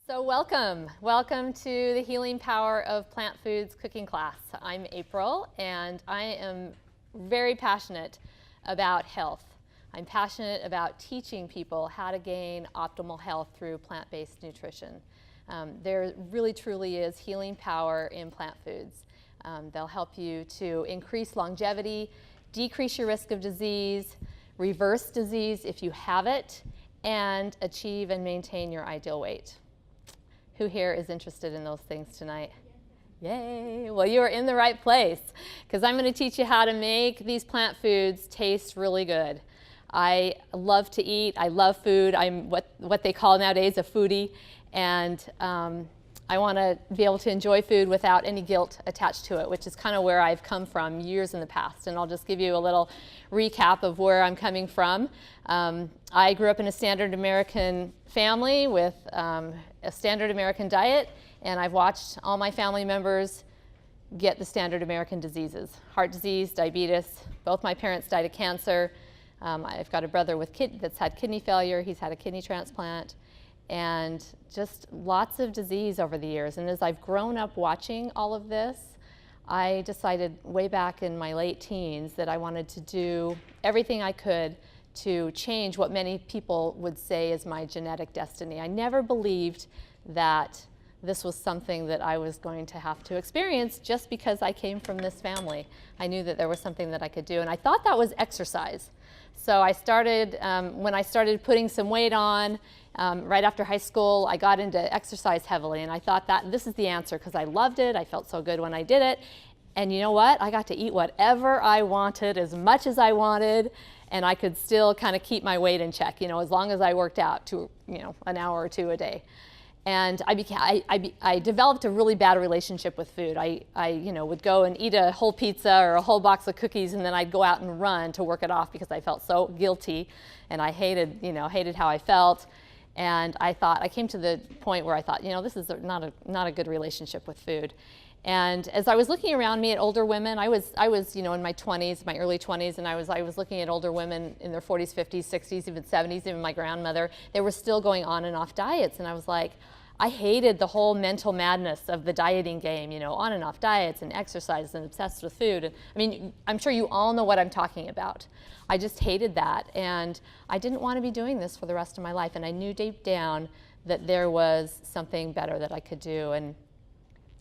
So welcome to the Healing Power of Plant Foods cooking class. I'm April, and I am very passionate about health. I'm passionate about teaching people how to gain optimal health through plant-based nutrition. There really truly is healing power in plant foods. They'll help you to increase longevity, decrease your risk of disease, reverse disease if you have it, and achieve and maintain your ideal weight. Who here is interested in those things tonight? Yay! Well, you are in the right place, because I'm going to teach you how to make these plant foods taste really good. I love to eat. I love food. I'm what they call nowadays a foodie, and I want to be able to enjoy food without any guilt attached to it, which is kind of where I've come from years in the past. And I'll just give you a little recap of where I'm coming from. I grew up in a standard American family with a standard American diet, and I've watched all my family members get the standard American diseases: heart disease, diabetes. Both my parents died of cancer. I've got a brother that's had kidney failure. He's had a kidney transplant, and just lots of disease over the years. And as I've grown up watching all of this, I decided way back in my late teens that I wanted to do everything I could to change what many people would say is my genetic destiny. I never believed that this was something that I was going to have to experience just because I came from this family. I knew that there was something that I could do, and I thought that was exercise. So I started, when I started putting some weight on, right after high school, I got into exercise heavily, and I thought that this is the answer, because I loved it. I felt so good when I did it. And you know what? I got to eat whatever I wanted, as much as I wanted, and I could still kind of keep my weight in check, as long as I worked out to, an hour or two a day. And I developed a really bad relationship with food. I would go and eat a whole pizza or a whole box of cookies, and then I'd go out and run to work it off because I felt so guilty, and I hated how I felt. And I came to the point where I thought, this is not a good relationship with food. And as I was looking around me at older women, I was in my 20s, my early 20s, and I was looking at older women in their 40s, 50s, 60s, even 70s, even my grandmother. They were still going on and off diets, and I was like, I hated the whole mental madness of the dieting game, on and off diets and exercise and obsessed with food. And I mean, I'm sure you all know what I'm talking about. I just hated that, and I didn't want to be doing this for the rest of my life. And I knew deep down that there was something better that I could do.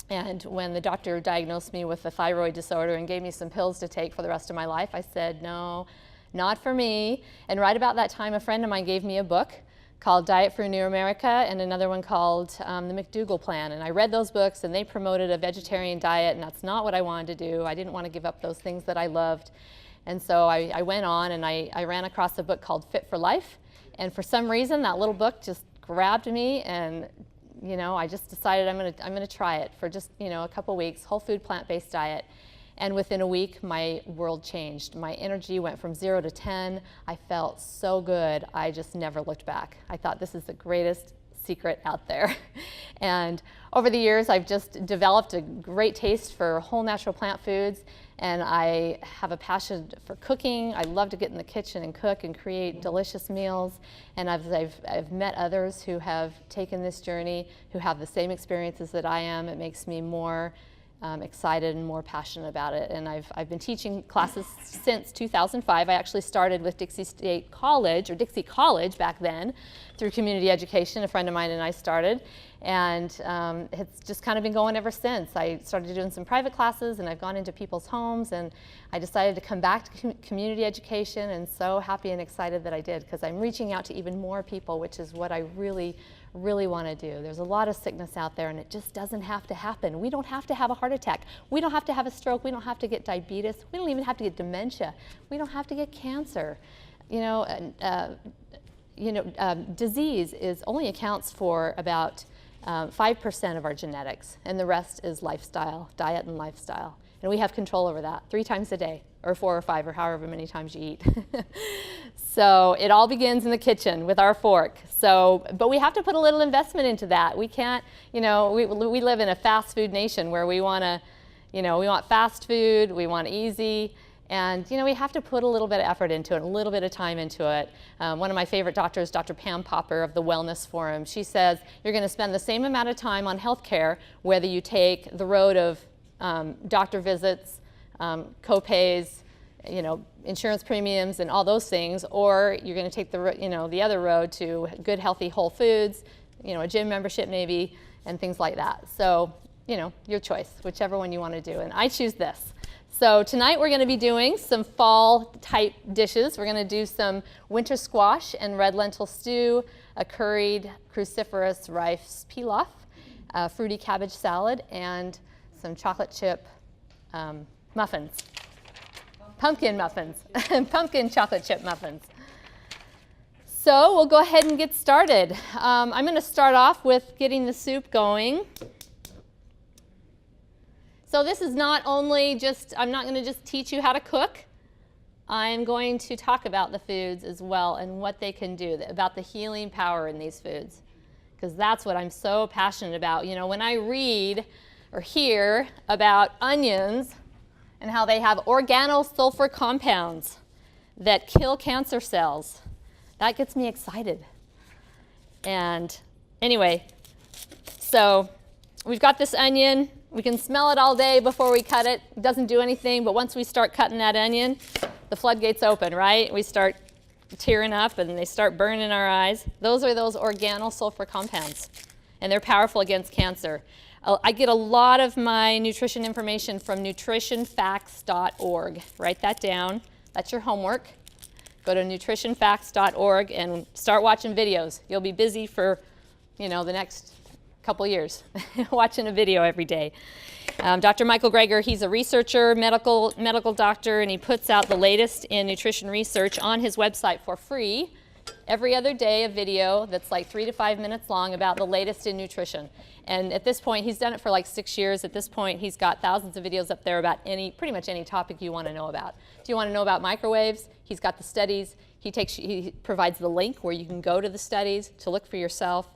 And when the doctor diagnosed me with a thyroid disorder and gave me some pills to take for the rest of my life, I said, no, not for me. And right about that time, a friend of mine gave me a book called Diet for a New America, and another one called The McDougall Plan. And I read those books, and they promoted a vegetarian diet, and that's not what I wanted to do. I didn't want to give up those things that I loved. And so I went on, and I ran across a book called Fit for Life. And for some reason, that little book just grabbed me, and I just decided I'm gonna try it for just a couple weeks, whole food plant-based diet. And within a week, my world changed. My energy went from 0 to 10. I felt so good. I just never looked back. I thought, this is the greatest secret out there. And over the years, I've just developed a great taste for whole natural plant foods, and I have a passion for cooking. I love to get in the kitchen and cook and create delicious meals. And I've met others who have taken this journey, who have the same experiences that I am. It makes me more excited and more passionate about it. And I've been teaching classes since 2005. I actually started with Dixie State College, or Dixie College back then, through community education. A friend of mine and I started, and it's just kind of been going ever since. I started doing some private classes, and I've gone into people's homes, and I decided to come back to community education, and so happy and excited that I did, because I'm reaching out to even more people, which is what I really want to do. There's a lot of sickness out there, and it just doesn't have to happen. We don't have to have a heart attack. We don't have to have a stroke. We don't have to get diabetes. We don't even have to get dementia. We don't have to get cancer. Disease only accounts for about 5% of our genetics, and the rest is lifestyle, diet and lifestyle. And we have control over that 3 times a day, or 4 or 5, or however many times you eat. So it all begins in the kitchen with our fork. But we have to put a little investment into that. We can't, we live in a fast food nation where we want fast food, we want easy, And we have to put a little bit of effort into it, a little bit of time into it. One of my favorite doctors, Dr. Pam Popper of the Wellness Forum, she says you're going to spend the same amount of time on healthcare, whether you take the road of doctor visits, co-pays, insurance premiums and all those things, or you're going to take the other road to good, healthy, whole foods, a gym membership maybe, and things like that. So, your choice, whichever one you want to do. And I choose this. So tonight we're going to be doing some fall type dishes. We're going to do some winter squash and red lentil stew, a curried cruciferous rice pilaf, a fruity cabbage salad, and some chocolate chip muffins. Pumpkin muffins. Pumpkin chocolate chip muffins. So we'll go ahead and get started. I'm going to start off with getting the soup going. So this is not only I'm not going to just teach you how to cook. I'm going to talk about the foods as well and what they can do, about the healing power in these foods. Because that's what I'm so passionate about. When I read or hear about onions and how they have organosulfur compounds that kill cancer cells, that gets me excited. And anyway, so we've got this onion. We can smell it all day before we cut it. It doesn't do anything, but once we start cutting that onion, the floodgates open, right? We start tearing up and they start burning our eyes. Those are those organosulfur compounds, and they're powerful against cancer. I get a lot of my nutrition information from nutritionfacts.org. Write that down. That's your homework. Go to nutritionfacts.org and start watching videos. You'll be busy for, the next couple years watching a video every day. Dr. Michael Greger, he's a researcher, medical doctor, and he puts out the latest in nutrition research on his website for free. Every other day, a video that's like 3 to 5 minutes long about the latest in nutrition. And at this point, he's done it for like 6 years. At this point, he's got thousands of videos up there about pretty much any topic you want to know about. Do you want to know about microwaves? He's got the studies. He provides the link where you can go to the studies to look for yourself.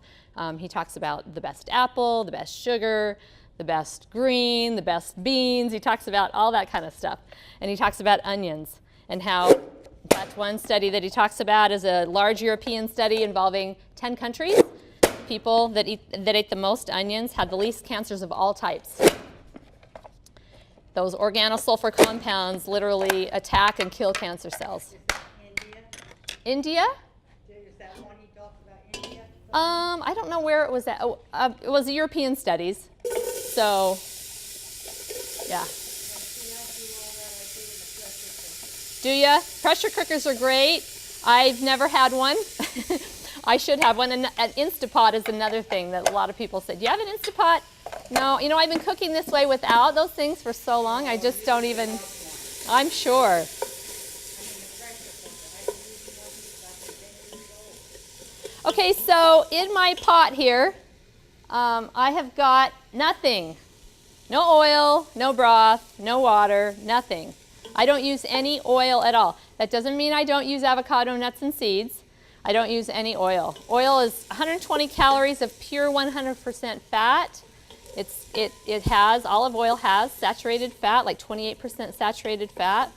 He talks about the best apple, the best sugar, the best green, the best beans. He talks about all that kind of stuff. And he talks about onions and how that's one study that he talks about is a large European study involving 10 countries. People that ate the most onions had the least cancers of all types. Those organosulfur compounds literally attack and kill cancer cells. India? Is that one he talked about, India? I don't know where it was at. Oh, it was the European studies. So, yeah. Do ya? Pressure cookers are great. I've never had one. I should have one. And an Instapot is another thing that a lot of people said. Do you have an Instapot? No. I've been cooking this way without those things for so long. I just don't even, I'm sure. Okay, so in my pot here, I have got nothing. No oil, no broth, no water, nothing. I don't use any oil at all. That doesn't mean I don't use avocado, nuts, and seeds. I don't use any oil. Oil is 120 calories of pure 100% fat. Olive oil has saturated fat, like 28% saturated fat.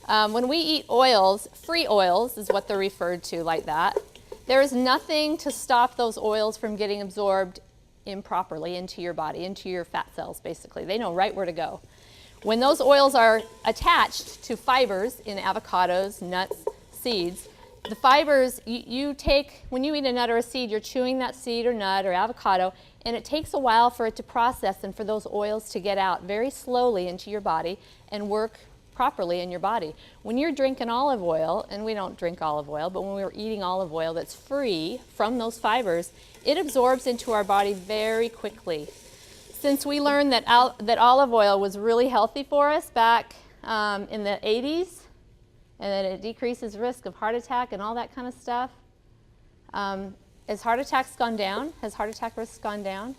When we eat oils, free oils is what they're referred to like that. There is nothing to stop those oils from getting absorbed improperly into your body, into your fat cells, basically. They know right where to go. When those oils are attached to fibers in avocados, nuts, seeds, the fibers you take, when you eat a nut or a seed, you're chewing that seed or nut or avocado, and it takes a while for it to process and for those oils to get out very slowly into your body and work properly in your body. When you're drinking olive oil, and we don't drink olive oil, but when we're eating olive oil that's free from those fibers, it absorbs into our body very quickly. Since we learned that olive oil was really healthy for us back in the 80s, and that it decreases risk of heart attack and all that kind of stuff, has heart attacks gone down? Has heart attack risk gone down?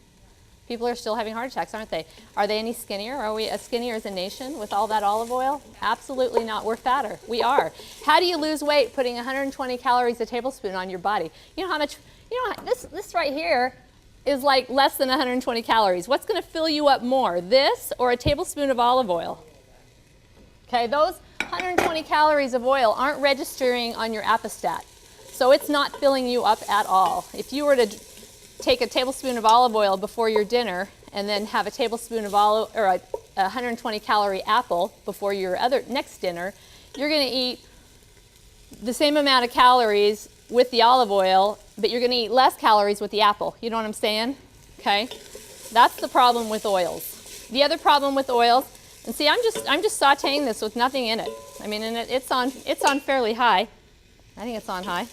People are still having heart attacks, aren't they? Are they any skinnier? Are we as skinnier as a nation with all that olive oil? Absolutely not. We're fatter. We are. How do you lose weight putting 120 calories a tablespoon on your body? You know how much, this right here is like less than 120 calories. What's going to fill you up more, this or a tablespoon of olive oil? Okay, those 120 calories of oil aren't registering on your apostat. So it's not filling you up at all. If you were to take a tablespoon of olive oil before your dinner and then have a tablespoon of a 120 calorie apple before your next dinner, you're going to eat the same amount of calories with the olive oil, but you're going to eat less calories with the apple. You know what I'm saying? Okay? That's the problem with oils. The other problem with oils, and see, I'm just sautéing this with nothing in it. I mean, and it's on fairly high. I think it's on high.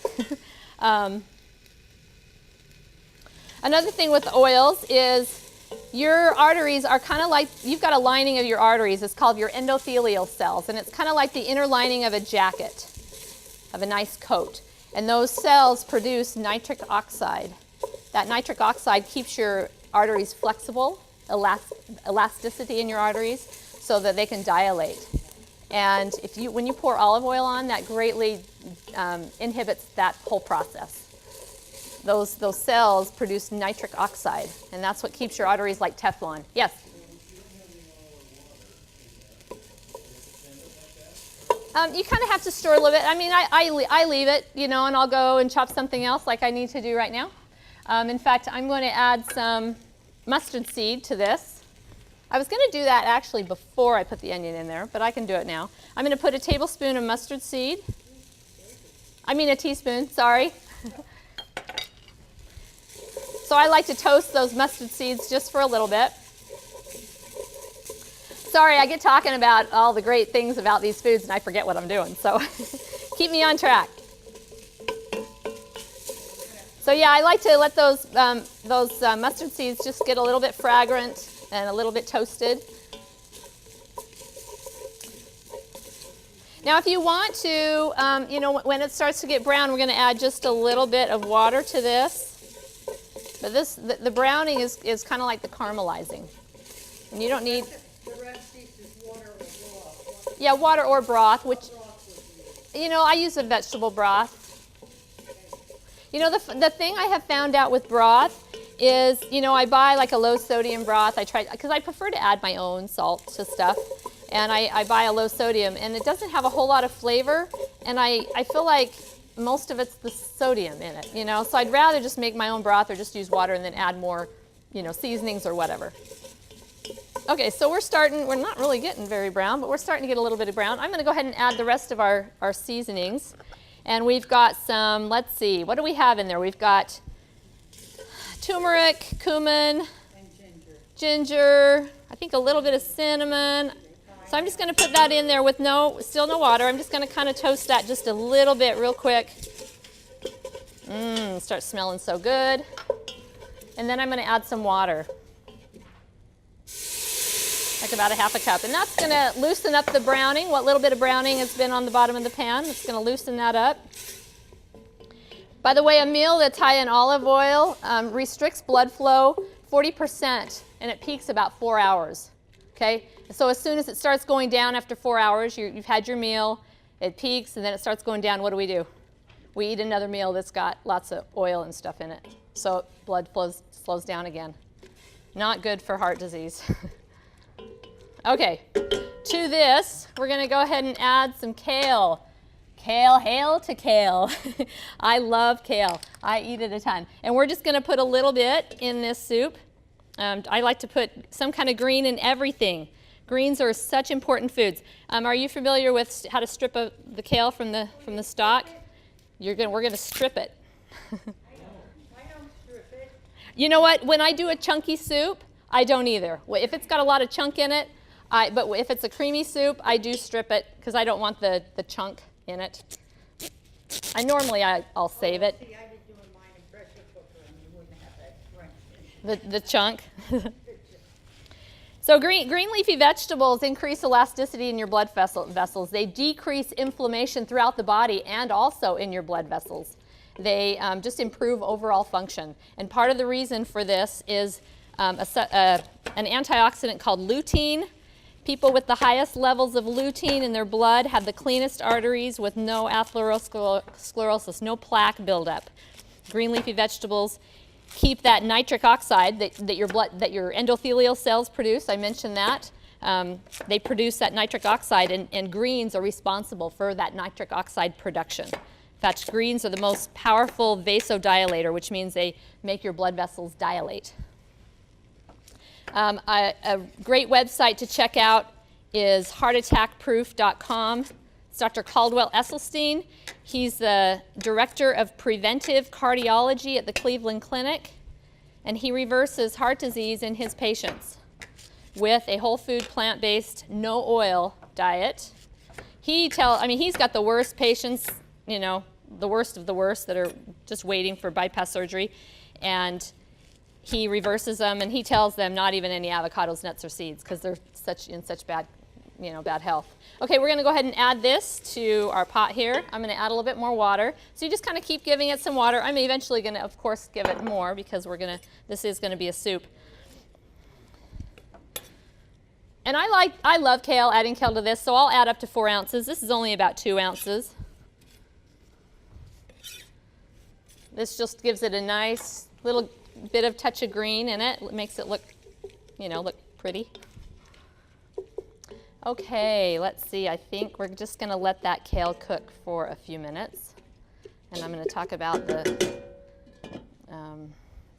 Another thing with oils is your arteries are kind of like, you've got a lining of your arteries. It's called your endothelial cells, and it's kind of like the inner lining of a jacket, of a nice coat. And those cells produce nitric oxide. That nitric oxide keeps your arteries flexible, elasticity in your arteries, so that they can dilate. And when you pour olive oil on, that greatly inhibits that whole process. Those cells produce nitric oxide, and that's what keeps your arteries like Teflon. Yes? You kind of have to stir a little bit. I mean, I leave it, you know, and I'll go and chop something else like I need to do right now. In fact, I'm going to add some mustard seed to this. I was going to do that actually before I put the onion in there, but I can do it now. I'm going to put a tablespoon of mustard seed. I mean a teaspoon, sorry. So I like to toast those mustard seeds just for a little bit. Sorry, I get talking about all the great things about these foods and I forget what I'm doing, so keep me on track. So yeah, I like to let those mustard seeds just get a little bit fragrant and a little bit toasted. Now if you want to, you know, when it starts to get brown, we're going to add just a little bit of water to this. But the browning is kind of like the caramelizing. And you don't need... The rest is water or broth. Yeah, water or broth, which, you know, I use a vegetable broth. You know, the thing I have found out with broth is, you know, I buy like a low sodium broth. I try, because I prefer to add my own salt to stuff. And I buy a low sodium, and it doesn't have a whole lot of flavor. And I feel like most of it's the sodium in it, you know. So I'd rather just make my own broth or just use water and then add more, you know, seasonings or whatever. Okay, so we're not really getting very brown, but we're starting to get a little bit of brown. I'm going to go ahead and add the rest of our seasonings. And we've got some, let's see, what do we have in there? We've got turmeric, cumin, And ginger, I think a little bit of cinnamon. So I'm just going to put that in there with still no water. I'm just going to kind of toast that just a little bit real quick. Starts smelling so good. And then I'm going to add some water. Like about a half a cup. And that's going to loosen up the browning. What little bit of browning has been on the bottom of the pan. It's going to loosen that up. By the way, a meal that's high in olive oil restricts blood flow 40%, and it peaks about 4 hours. Okay? So as soon as it starts going down after 4 hours, you've had your meal, it peaks, and then it starts going down. What do? We eat another meal that's got lots of oil and stuff in it. So blood slows down again. Not good for heart disease. Okay, to this, we're going to go ahead and add some kale. Kale, hail to kale. I love kale. I eat it a ton. And we're just going to put a little bit in this soup. I like to put some kind of green in everything. Greens are such important foods. Are you familiar with how to strip the kale from the stalk? We're going to strip it. I don't strip it. You know what? When I do a chunky soup, I don't either. If it's got a lot of chunk in it, but if it's a creamy soup, I do strip it because I don't want the chunk in it. Normally I'll save it. See, I was doing mine in pressure cooker and you wouldn't have that crunch. The chunk. So green leafy vegetables increase elasticity in your blood vessels. They decrease inflammation throughout the body and also in your blood vessels. They just improve overall function. And part of the reason for this is an antioxidant called lutein. People with the highest levels of lutein in their blood have the cleanest arteries with no atherosclerosis, no plaque buildup. Green leafy vegetables keep that nitric oxide that your endothelial cells produce. I mentioned that. they produce that nitric oxide, and greens are responsible for that nitric oxide production. In fact, greens are the most powerful vasodilator, which means they make your blood vessels dilate. A great website to check out is heartattackproof.com. It's Dr. Caldwell Esselstyn. He's the director of preventive cardiology at the Cleveland Clinic, and he reverses heart disease in his patients with a whole food, plant-based, no oil diet. He's got the worst patients, you know, the worst of the worst that are just waiting for bypass surgery, and he reverses them, and he tells them not even any avocados, nuts, or seeds, because they're in such bad health. Okay, we're going to go ahead and add this to our pot here. I'm going to add a little bit more water. So you just kind of keep giving it some water. I'm eventually going to, of course, give it more because this is going to be a soup. And I love kale, adding kale to this, so I'll add up to 4 ounces. This is only about 2 ounces. This just gives it a nice little bit of touch of green in it. It makes it look pretty. Okay, let's see. I think we're just going to let that kale cook for a few minutes. And I'm going to talk about the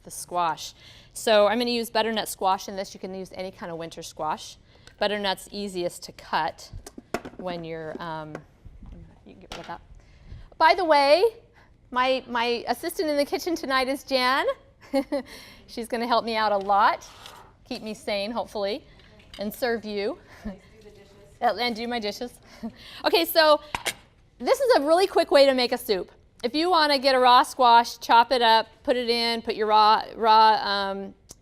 squash. So I'm going to use butternut squash in this. You can use any kind of winter squash. Butternut's easiest to cut when you're, you can get rid of that. By the way, my assistant in the kitchen tonight is Jan. She's going to help me out a lot, keep me sane, hopefully, and serve you. And do my dishes. Okay, so this is a really quick way to make a soup. If you want to get a raw squash, chop it up, put it in, put your raw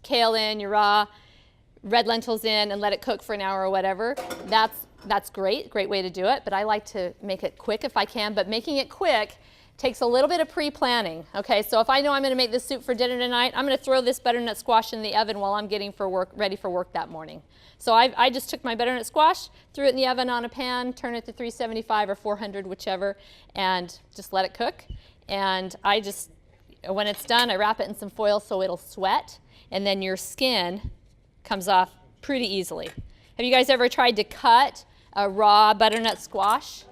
kale in, your raw red lentils in, and let it cook for an hour or whatever, that's great way to do it. But I like to make it quick if I can. But making it quick takes a little bit of pre-planning. Okay, so if I know I'm going to make this soup for dinner tonight, I'm going to throw this butternut squash in the oven while I'm getting ready for work that morning. So I just took my butternut squash, threw it in the oven on a pan, turn it to 375 or 400, whichever, and just let it cook. And when it's done, I wrap it in some foil so it'll sweat, and then your skin comes off pretty easily. Have you guys ever tried to cut a raw butternut squash?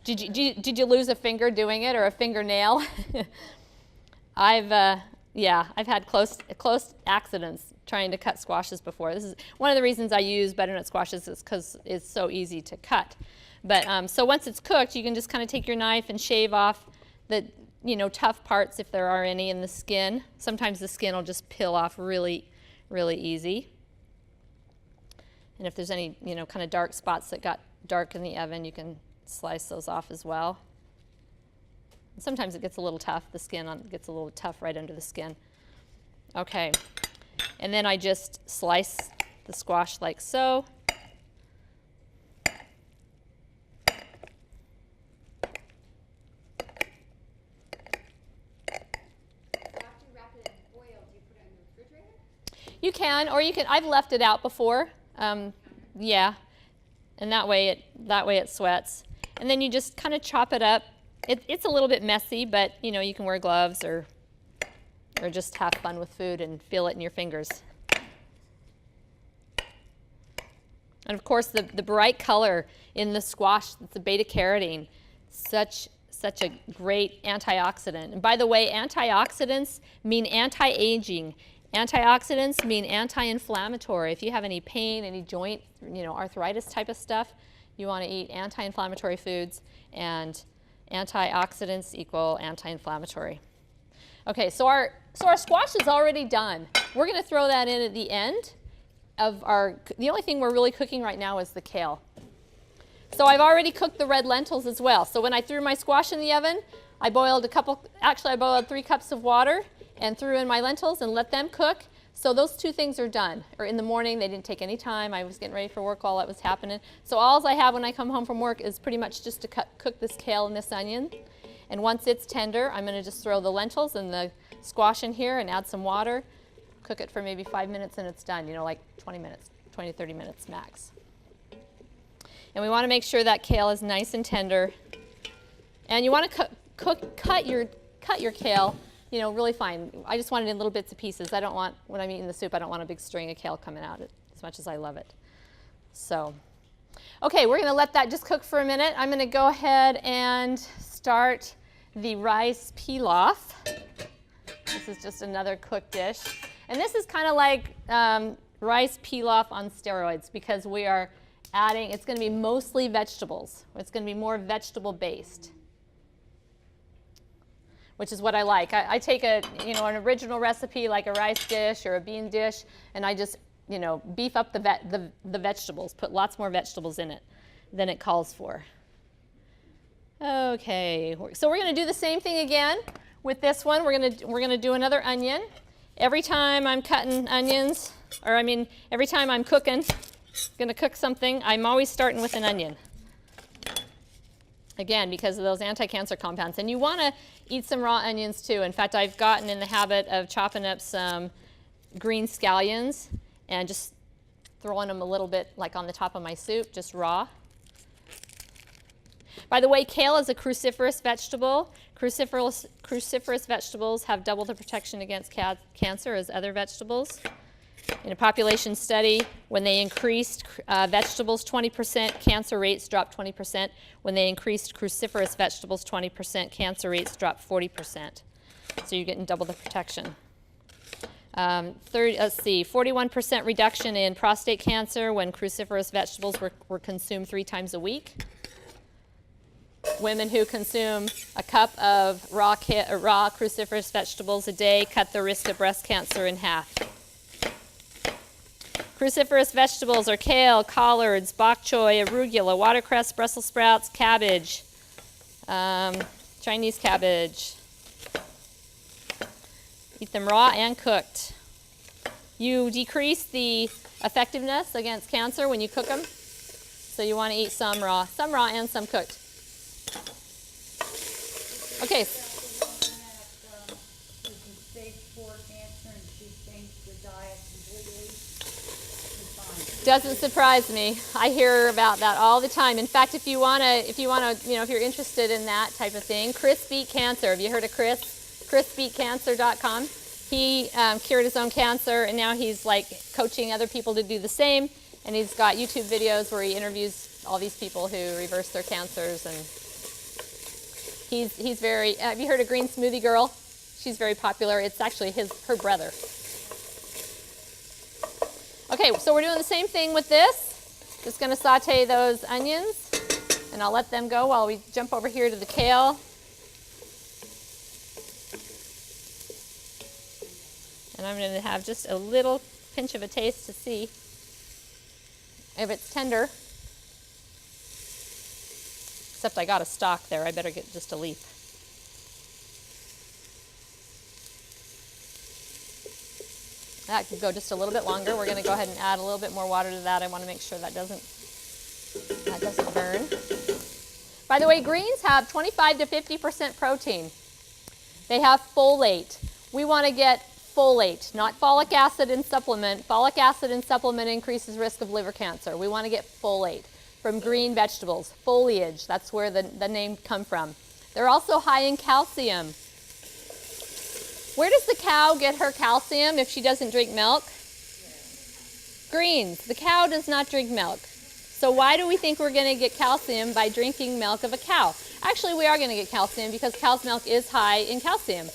Did you lose a finger doing it or a fingernail? I've had close accidents trying to cut squashes before. This is one of the reasons I use butternut squashes is because it's so easy to cut. But so once it's cooked, you can just kind of take your knife and shave off the tough parts if there are any in the skin. Sometimes the skin will just peel off really, really easy. And if there's any kind of dark spots that got dark in the oven, you can slice those off as well. Sometimes it gets a little tough. The skin gets a little tough right under the skin. Okay, and then I just slice the squash like so. After you wrap it in foil, do you put it in the refrigerator? You can, or you can. I've left it out before. Yeah, and that way it sweats. And then you just kind of chop it up. It's a little bit messy, but you can wear gloves or just have fun with food and feel it in your fingers. And of course, the bright color in the squash, the beta carotene, such a great antioxidant. And by the way, antioxidants mean anti-aging. Antioxidants mean anti-inflammatory. If you have any pain, any joint, arthritis type of stuff, you want to eat anti-inflammatory foods, and antioxidants equal anti-inflammatory. Okay, so our squash is already done. We're going to throw that in at the end of the only thing we're really cooking right now is the kale. So I've already cooked the red lentils as well. So when I threw my squash in the oven, I boiled 3 cups of water and threw in my lentils and let them cook. So those 2 things are done. Or in the morning, they didn't take any time. I was getting ready for work while that was happening. So all I have when I come home from work is pretty much just to cook this kale and this onion. And once it's tender, I'm going to just throw the lentils and the squash in here and add some water. Cook it for maybe 5 minutes and it's done, like 20 to 30 minutes max. And we want to make sure that kale is nice and tender. And you want to cut your kale really fine. I just want it in little bits of pieces. I don't want, when I'm eating the soup, I don't want a big string of kale coming out as much as I love it. So, okay, we're going to let that just cook for a minute. I'm going to go ahead and start the rice pilaf. This is just another cooked dish. And this is kind of like rice pilaf on steroids because we are adding, it's going to be mostly vegetables. It's going to be more vegetable based, which is what I like. I take an original recipe like a rice dish or a bean dish, and I just, beef up the vegetables, put lots more vegetables in it than it calls for. Okay, so we're going to do the same thing again with this one. We're going to do another onion. Every time I'm cutting onions, every time I'm cooking, going to cook something, I'm always starting with an onion. Again, because of those anti-cancer compounds. And you want to eat some raw onions too. In fact, I've gotten in the habit of chopping up some green scallions and just throwing them a little bit like on the top of my soup, just raw. By the way, kale is a cruciferous vegetable. Cruciferous vegetables have double the protection against cancer as other vegetables. In a population study, when they increased vegetables 20%, cancer rates dropped 20%. When they increased cruciferous vegetables 20%, cancer rates dropped 40%. So you're getting double the protection. 41% reduction in prostate cancer when cruciferous vegetables were consumed 3 times a week. Women who consume a cup of raw cruciferous vegetables a day cut the risk of breast cancer in half. Cruciferous vegetables are kale, collards, bok choy, arugula, watercress, Brussels sprouts, cabbage, Chinese cabbage. Eat them raw and cooked. You decrease the effectiveness against cancer when you cook them, so you want to eat some raw and some cooked. Okay. Doesn't surprise me. I hear about that all the time. In fact, if you're interested in that type of thing, Chris Beat Cancer. Have you heard of Chris? ChrisBeatCancer.com. He cured his own cancer, and now he's like coaching other people to do the same. And he's got YouTube videos where he interviews all these people who reversed their cancers. And he's very. Have you heard of Green Smoothie Girl? She's very popular. It's actually her brother. Okay, so we're doing the same thing with this. Just going to saute those onions, and I'll let them go while we jump over here to the kale. And I'm going to have just a little pinch of a taste to see if it's tender. Except I got a stalk there. I better get just a leaf. That could go just a little bit longer. We're going to go ahead and add a little bit more water to that. I want to make sure that doesn't burn. By the way, greens have 25 to 50% protein. They have folate. We want to get folate, not folic acid in supplement. Folic acid in supplement increases risk of liver cancer. We want to get folate from green vegetables. Foliage, that's where the name comes from. They're also high in calcium. Where does the cow get her calcium if she doesn't drink milk? Greens. The cow does not drink milk. So why do we think we're going to get calcium by drinking milk of a cow? Actually, we are going to get calcium because cow's milk is high in calcium.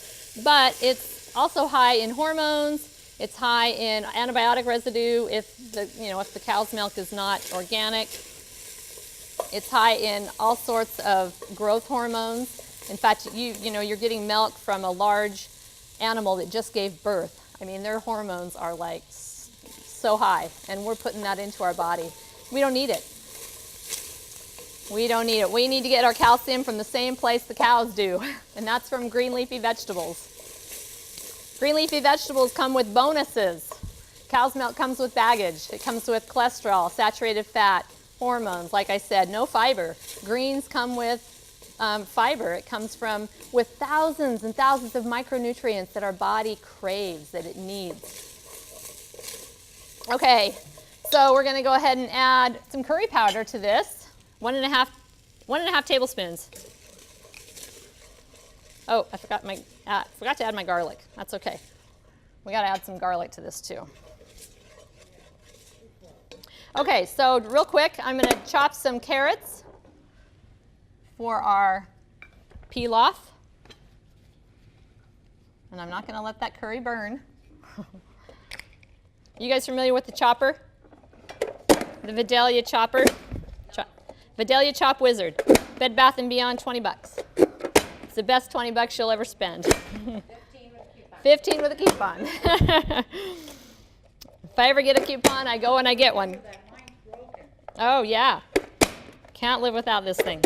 But it's also high in hormones. It's high in antibiotic residue if the cow's milk is not organic. It's high in all sorts of growth hormones. In fact, you're getting milk from a large animal that just gave birth. I mean, their hormones are like so high, and we're putting that into our body. We don't need it. We don't need it. We need to get our calcium from the same place the cows do, and that's from green leafy vegetables. Green leafy vegetables come with bonuses. Cow's milk comes with baggage. It comes with cholesterol, saturated fat, hormones, like I said, no fiber. Greens come with fiber. It comes with thousands and thousands of micronutrients that our body craves, that it needs. Okay, so we're going to go ahead and add some curry powder to this. 1.5 tablespoons. Oh, I forgot to add my garlic. That's okay. We got to add some garlic to this too. Okay, so real quick, I'm going to chop some carrots for our pilaf. And I'm not going to let that curry burn. You guys familiar with the chopper? The Vidalia chopper? Vidalia Chop Wizard. Bed Bath & Beyond, 20 bucks. It's the best 20 bucks you'll ever spend. 15 with a coupon. If I ever get a coupon, I go and I get one. Oh, yeah. Can't live without this thing.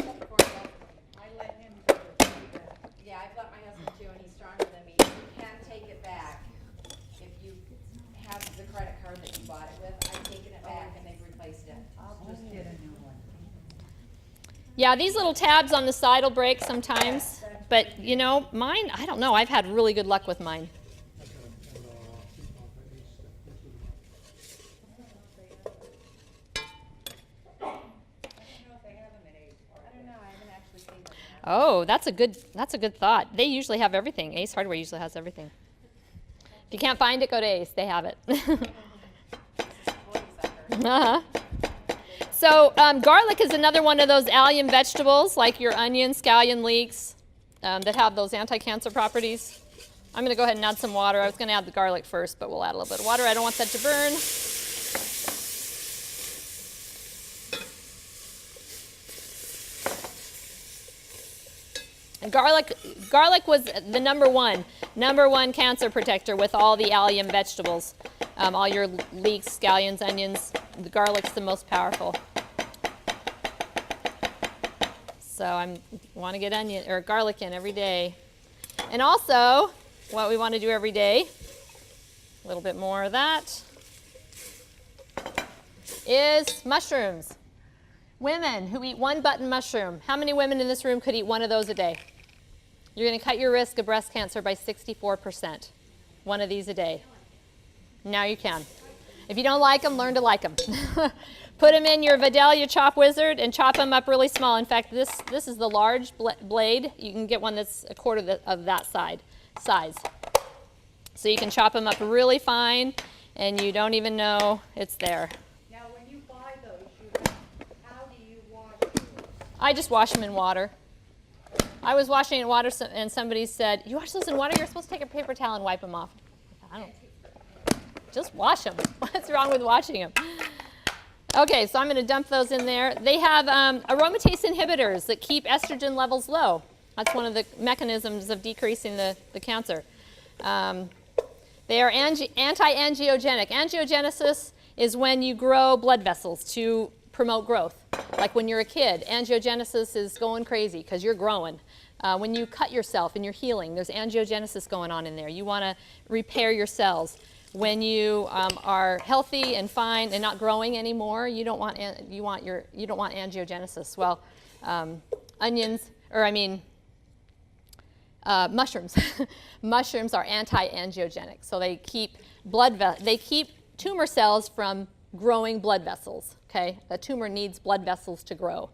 Yeah, I've let my husband too, and he's stronger than me. You can take it back if you have the credit card that you bought it with. I've taken it back and they've replaced it. I'll just get a new one. Yeah, these little tabs on the side will break sometimes. But, you know, mine, I don't know. I've had really good luck with mine. Oh, that's a good thought. They usually have everything. Ace Hardware usually has everything. If you can't find it, go to Ace. They have it. Uh-huh. So garlic is another one of those allium vegetables, like your onion, scallion, leeks, that have those anti-cancer properties. I'm going to go ahead and add some water. I was going to add the garlic first, but we'll add a little bit of water. I don't want that to burn. And garlic was the number one cancer protector with all the allium vegetables. All your leeks, scallions, onions, the garlic's the most powerful. So I want to get onion or garlic in every day. And also, what we want to do every day, a little bit more of that, is mushrooms. Women who eat one button mushroom. How many women in this room could eat one of those a day? You're going to cut your risk of breast cancer by 64%. One of these a day. Now you can. If you don't like them, learn to like them. Put them in your Vidalia Chop Wizard and chop them up really small. In fact, this is the large blade. You can get one that's a quarter of that size. So you can chop them up really fine, and you don't even know it's there. Now, when you buy those, how do you wash yours? I just wash them in water. I was washing in water, and somebody said, "You wash those in water? You're supposed to take a paper towel and wipe them off." I don't. Just wash them. What's wrong with washing them? Okay, so I'm going to dump those in there. They have aromatase inhibitors that keep estrogen levels low. That's one of the mechanisms of decreasing the cancer. They are anti-angiogenic. Angiogenesis is when you grow blood vessels to promote growth. Like when you're a kid, angiogenesis is going crazy because you're growing. When you cut yourself and you're healing, there's angiogenesis going on in there. You want to repair your cells. When you are healthy and fine and not growing anymore, you don't want angiogenesis. Well, mushrooms. Mushrooms are anti-angiogenic, so they keep tumor cells from growing blood vessels. Okay, the tumor needs blood vessels to grow,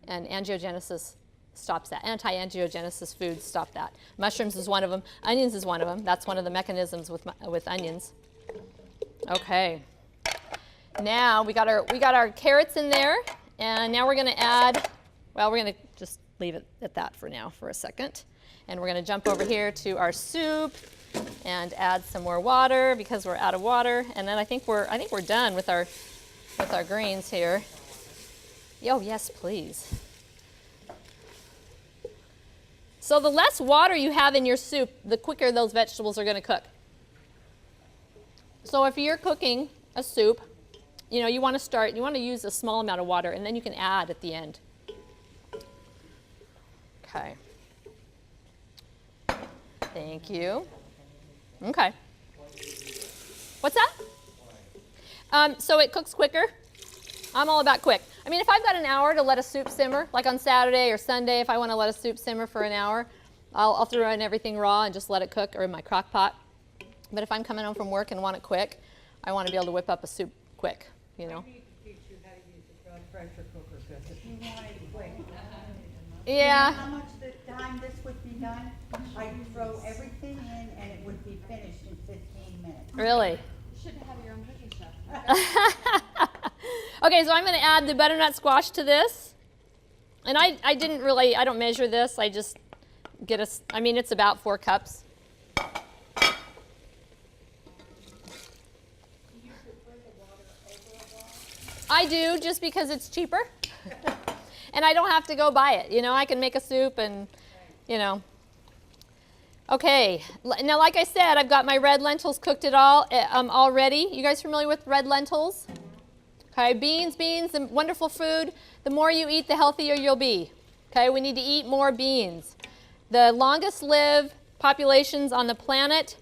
and angiogenesis stops that. Anti-angiogenesis foods stop that. Mushrooms is one of them. Onions is one of them. That's one of the mechanisms with onions. Okay. Now we got our carrots in there, and now we're going to add. Well, we're going to just leave it at that for now for a second, and we're going to jump over here to our soup and add some more water because we're out of water, and then I think we're done with our greens here. Oh yes, please. So the less water you have in your soup, the quicker those vegetables are going to cook. So if you're cooking a soup, you want to use a small amount of water, and then you can add at the end. Okay. Thank you. Okay. What's that? So it cooks quicker. I'm all about quick. I mean, if I've got an hour to let a soup simmer, like on Saturday or Sunday, if I want to let a soup simmer for an hour, I'll throw in everything raw and just let it cook, or in my crock pot. But if I'm coming home from work and want it quick, I want to be able to whip up a soup quick, I need to teach you how to use the pressure cooker, because if you want it quick. Yeah. You know how much time this would be done? I'd throw everything in and it would be finished in 15 minutes. Really? You should have your own cooking show. Okay, so I'm going to add the butternut squash to this. And I don't measure this. I just get it's about 4 cups. I do, just because it's cheaper. And I don't have to go buy it. You know, I can make a soup and, you know. Okay, now like I said, I've got my red lentils cooked already. You guys familiar with red lentils? Okay, beans, the wonderful food. The more you eat, the healthier you'll be. Okay, we need to eat more beans. The longest lived populations on the planet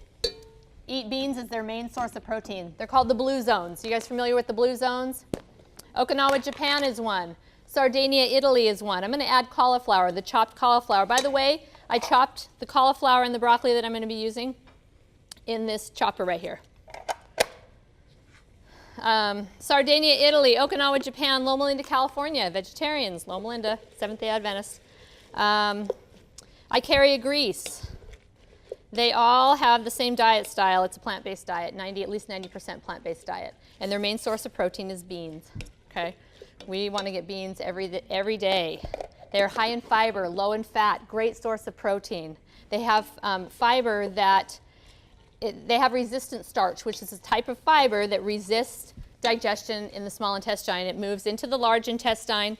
eat beans as their main source of protein. They're called the blue zones. You guys familiar with the blue zones? Okinawa, Japan is one. Sardinia, Italy is one. I'm going to add cauliflower, the chopped cauliflower. By the way, I chopped the cauliflower and the broccoli that I'm going to be using in this chopper right here. Sardinia, Italy, Okinawa, Japan, Loma Linda, California, vegetarians, Loma Linda, Seventh-day Adventists. Icaria, Greece. They all have the same diet style. It's a plant-based diet, at least 90% plant-based diet. And their main source of protein is beans. Okay? We want to get beans every day. They're high in fiber, low in fat, great source of protein. They have fiber they have resistant starch, which is a type of fiber that resists digestion in the small intestine. It moves into the large intestine,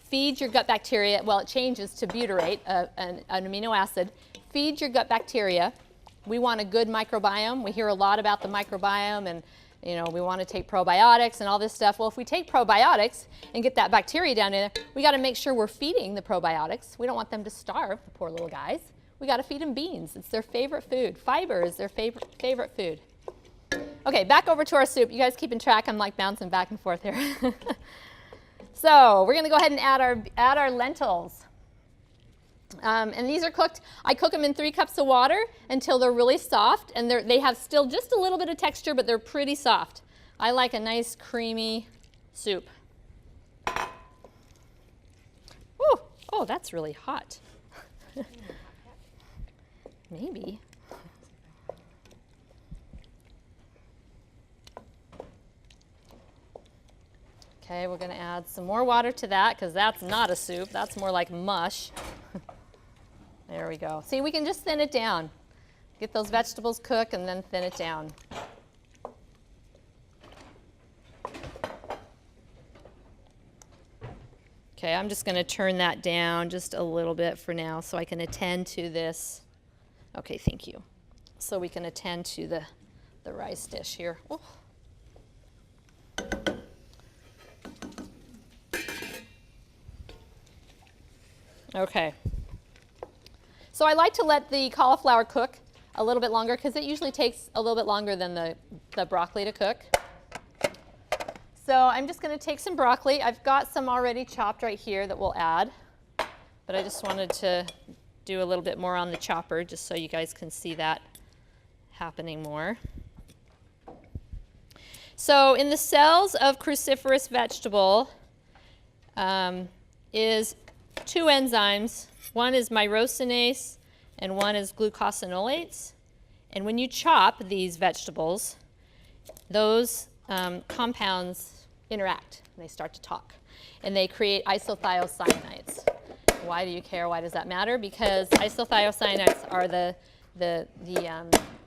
feeds your gut bacteria. Well, it changes to butyrate, an amino acid. Feeds your gut bacteria. We want a good microbiome. We hear a lot about the microbiome, and you know, we want to take probiotics and all this stuff. Well, if we take probiotics and get that bacteria down in there, we got to make sure we're feeding the probiotics. We don't want them to starve, the poor little guys. We got to feed them beans. It's their favorite food. Fiber is their favorite food. Okay, back over to our soup. You guys keeping track? I'm like bouncing back and forth here. So we're going to go ahead and add our lentils. And these are cooked. I cook them in 3 cups of water until they're really soft, and they have still just a little bit of texture, but they're pretty soft. I like a nice creamy soup. Ooh, oh, that's really hot. Maybe. Okay, we're going to add some more water to that because that's not a soup. That's more like mush. There we go. See, we can just thin it down. Get those vegetables cooked and then thin it down. Okay, I'm just going to turn that down just a little bit for now so I can attend to this. Okay, thank you. So we can attend to the rice dish here. Ooh. Okay. So I like to let the cauliflower cook a little bit longer because it usually takes a little bit longer than the broccoli to cook. So I'm just going to take some broccoli. I've got some already chopped right here that we'll add, but I just wanted to do a little bit more on the chopper just so you guys can see that happening more. So in the cells of cruciferous vegetable is 2 enzymes. One is myrosinase and one is glucosinolates. And when you chop these vegetables, those compounds interact and they start to talk. And they create isothiocyanates. Why do you care? Why does that matter? Because isothiocyanates are the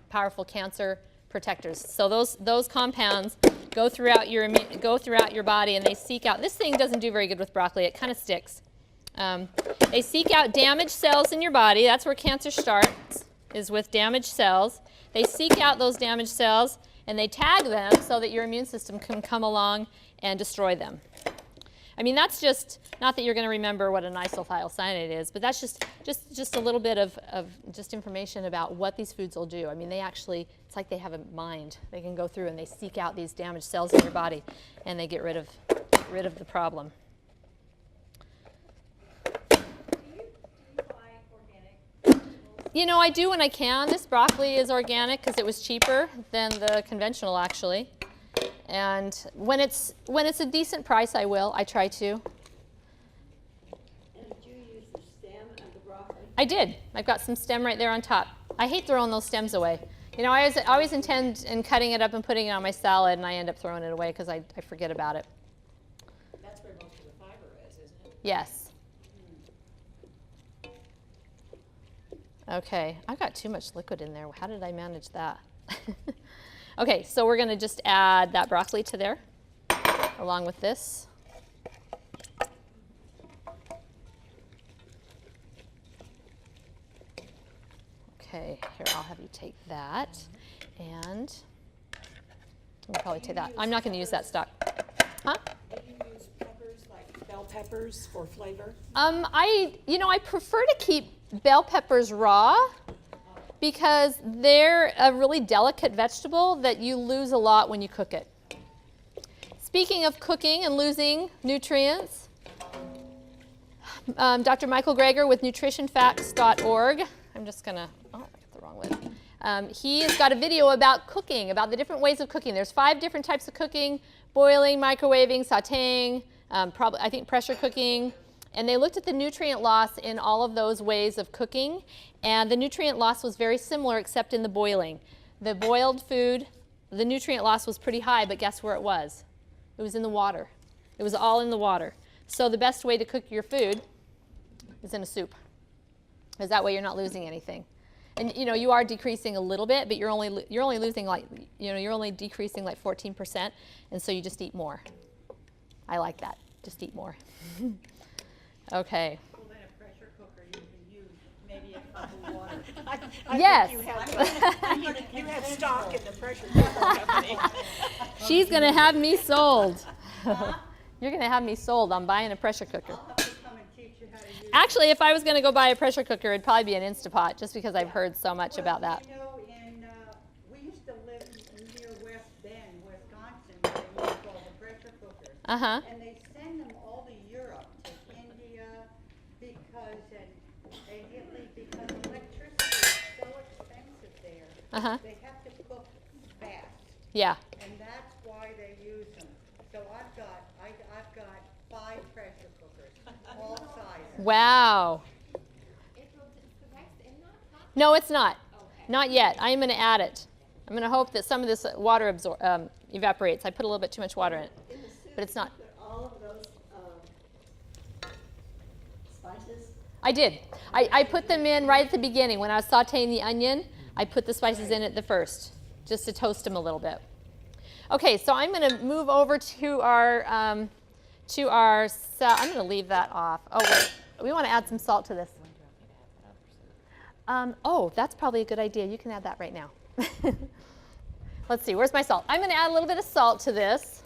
powerful cancer protectors. So those compounds go throughout your body and they seek out. This thing doesn't do very good with broccoli. It kind of sticks. They seek out damaged cells in your body. That's where cancer starts, is with damaged cells. They seek out those damaged cells and they tag them so that your immune system can come along and destroy them. I mean, that's just, not that you're going to remember what an isothiocyanate is, but that's just a little bit of just information about what these foods will do. I mean, they actually, it's like they have a mind. They can go through and they seek out these damaged cells in your body and they get rid of the problem. You know, I do when I can. This broccoli is organic because it was cheaper than the conventional, actually. And when it's a decent price, I will. I try to. And did you use the stem of the broccoli? I did. I've got some stem right there on top. I hate throwing those stems away. You know, I always intend in cutting it up and putting it on my salad, and I end up throwing it away because I forget about it. Yes. Okay, I've got too much liquid in there. How did I manage that? Okay, so we're going to just add that broccoli to there, along with this. Okay, here, I'll have you take that, and we'll probably take that. I'm not going to use that stock. Huh? Do you use peppers, like bell peppers for flavor? I prefer to keep bell peppers raw because they're a really delicate vegetable that you lose a lot when you cook it. Speaking of cooking and losing nutrients, Dr. Michael Greger with nutritionfacts.org. I'm just going to, I got the wrong one. He has got a video about cooking, about the different ways of cooking. There's 5 different types of cooking: boiling, microwaving, sauteing, probably, I think, pressure cooking. And they looked at the nutrient loss in all of those ways of cooking, and the nutrient loss was very similar except in the boiling. The boiled food, the nutrient loss was pretty high, but guess where it was? It was in the water. It was all in the water. So the best way to cook your food is in a soup, because that way you're not losing anything. And you are decreasing a little bit, but you're only losing like, you're only decreasing like 14%, and so you just eat more. I like that. Just eat more. Okay. Well, then a pressure cooker, you can use maybe a cup of water. I Yes. think you have stock in the pressure cooker company. She's going to have me sold. You're going to have me sold on buying a pressure cooker. I'll have to come and teach you how to use it. Actually, if I was going to go buy a pressure cooker, it'd probably be an Instapot, just because I've heard so much about that. We used to live near West Bend, Wisconsin, where they used all the pressure cookers. Uh-huh. And they send them all to Europe, to India, because electricity is so expensive there. Uh-huh. They have to cook fast, Yeah. and that's why they use them. So I've got 5 pressure cookers, all sizes. Wow. April, is the rice in that pot? No, it's not. Okay. Not yet. I am going to add it. I'm going to hope that some of this water evaporates. I put a little bit too much water in it, In the soup, but it's not. you put all of those spices. I did. I put them in right at the beginning. When I was sauteing the onion, I put the spices in at the first, just to toast them a little bit. Okay, so I'm going to move over to our, I'm going to leave that off. Oh, wait. We want to add some salt to this. Oh, that's probably a good idea. You can add that right now. Let's see, where's my salt? I'm going to add a little bit of salt to this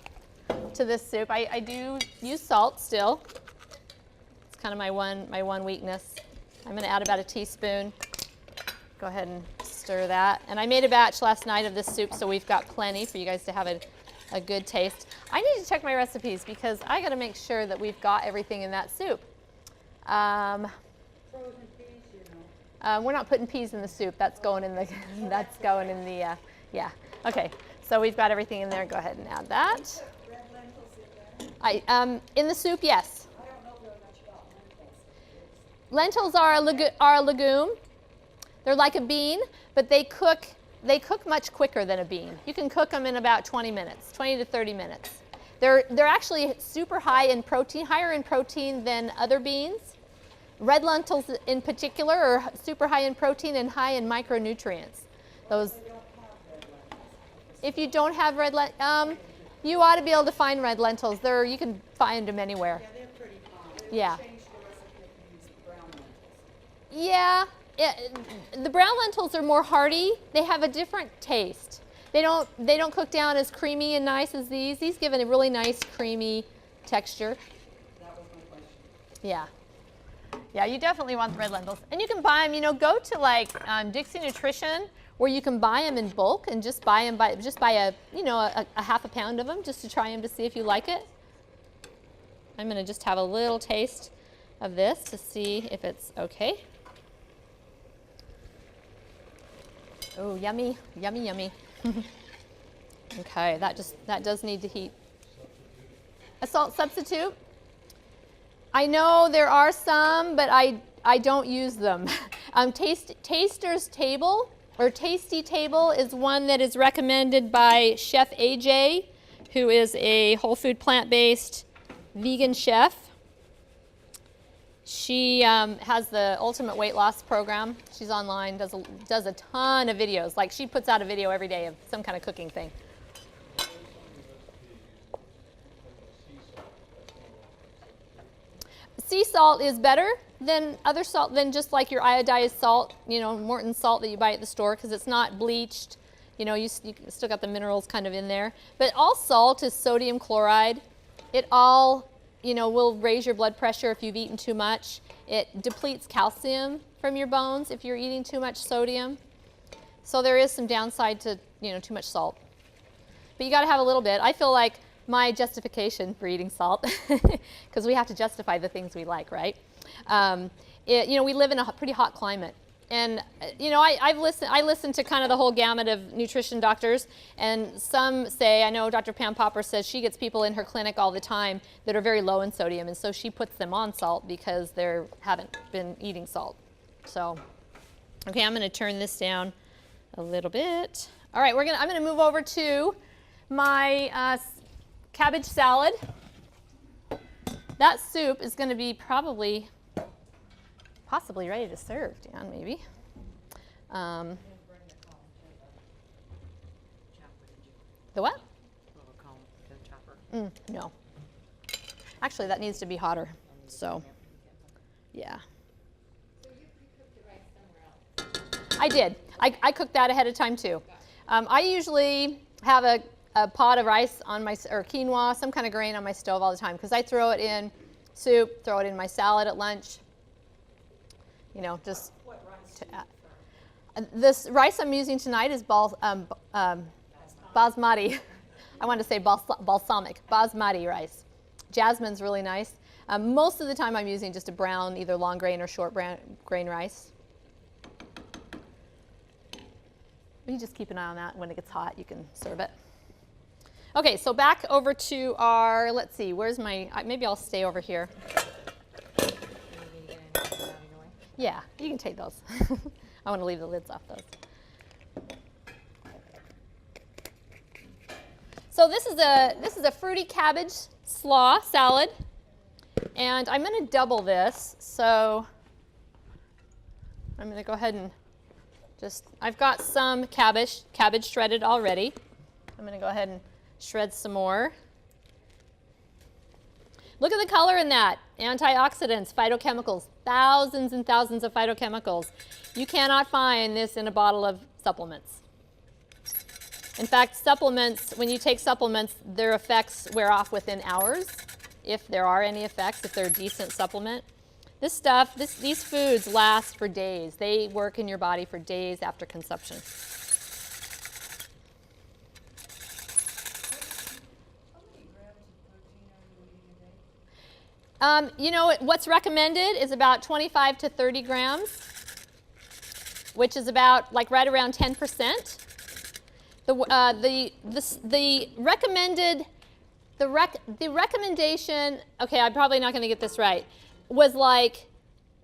soup. I do use salt still. It's kind of my one weakness. I'm going to add about a teaspoon. Go ahead and stir that. And I made a batch last night of this soup, so we've got plenty for you guys to have a good taste. I need to check my recipes because I got to make sure that we've got everything in that soup. Frozen peas, We're not putting peas in the soup. That's going in the. That's going in the. Yeah. Okay. So we've got everything in there. Go ahead and add that. Red lentils in there? In the soup, yes. I don't know very much about Lentils lentils. are a legume. They're like a bean, but they cook much quicker than a bean. You can cook them in about 20 minutes, 20 to 30 minutes. They're actually super high in protein, higher in protein than other beans. Red lentils in particular are super high in protein and high in micronutrients. Those. If you don't have red lentils, you ought to be able to find red lentils. You can find them anywhere. Yeah, they're pretty common. Yeah. Change the recipe and use the brown lentils. Yeah, the brown lentils are more hearty. They have a different taste. They don't cook down as creamy and nice as these. These give it a really nice creamy texture. That was my question. Yeah. Yeah, you definitely want the red lentils. And you can buy them, go to like Dixie Nutrition, where you can buy them in bulk and just buy a half a pound of them just to try them to see if you like it. I'm going to just have a little taste of this to see if it's okay. Oh, yummy, yummy, yummy. Okay, that does need to heat. A salt substitute. I know there are some, but I don't use them. Taster's Table or Tasty Table is one that is recommended by Chef AJ, who is a whole food plant-based vegan chef. She has the Ultimate Weight Loss Program. She's online, does a ton of videos. Like, she puts out a video every day of some kind of cooking thing. Sea salt is better than other salt, than just like your iodized salt, you know, Morton salt that you buy at the store, because it's not bleached. You know, you still got the minerals kind of in there. But all salt is sodium chloride. It all, you know, will raise your blood pressure if you've eaten too much. It depletes calcium from your bones if you're eating too much sodium. So there is some downside to, you know, too much salt. But you got to have a little bit. I feel like my justification for eating salt, because we have to justify the things we like, right? You know, we live in a pretty hot climate. And, you know, I listen to kind of the whole gamut of nutrition doctors, and some say, I know Dr. Pam Popper says she gets people in her clinic all the time that are very low in sodium, and so she puts them on salt because they haven't been eating salt. So, okay, I'm going to turn this down a little bit. All right, I'm going to move over to my cabbage salad. That soup is going to be possibly ready to serve, Dan, maybe. The what? No. Actually, that needs to be hotter. So, yeah. So you pre-cooked the rice somewhere else? I did. I cooked that ahead of time too. I usually have a pot of rice on or quinoa, some kind of grain on my stove all the time, because I throw it in soup, throw it in my salad at lunch. You know, just What rice to do you add. This rice I'm using tonight is basmati. I wanted to say balsamic, basmati rice. Jasmine's really nice. Most of the time I'm using just a brown, either long grain or short grain rice. You just keep an eye on that. When it gets hot, you can serve it. Okay, so back over to our, let's see, where's my, maybe I'll stay over here. Yeah, you can take those. I want to leave the lids off those. So this is a fruity cabbage slaw salad, and I'm going to double this. So I'm going to go ahead and I've got some cabbage shredded already. I'm going to go ahead and shred some more. Look at the color in that. Antioxidants, phytochemicals, thousands and thousands of phytochemicals. You cannot find this in a bottle of supplements. In fact, supplements, when you take supplements, their effects wear off within hours, if there are any effects, if they're a decent supplement. This stuff, these foods last for days. They work in your body for days after consumption. You know, what's recommended is about 25 to 30 grams, which is about like right around 10%. The recommendation, okay, I'm probably not going to get this right, was like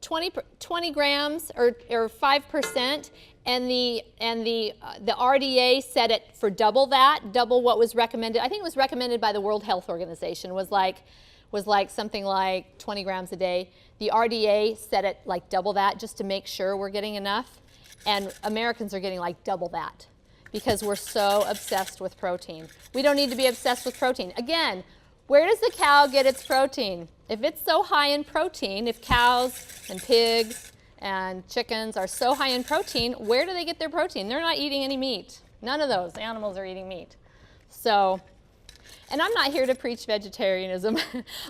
20 grams or 5%, and the RDA set it for double what was recommended. I think it was recommended by the World Health Organization, was like something like 20 grams a day. The RDA set it like double that, just to make sure we're getting enough. And Americans are getting like double that because we're so obsessed with protein. We don't need to be obsessed with protein. Again, where does the cow get its protein? If it's so high in protein, if cows and pigs and chickens are so high in protein, where do they get their protein? They're not eating any meat. None of those animals are eating meat. So, and I'm not here to preach vegetarianism.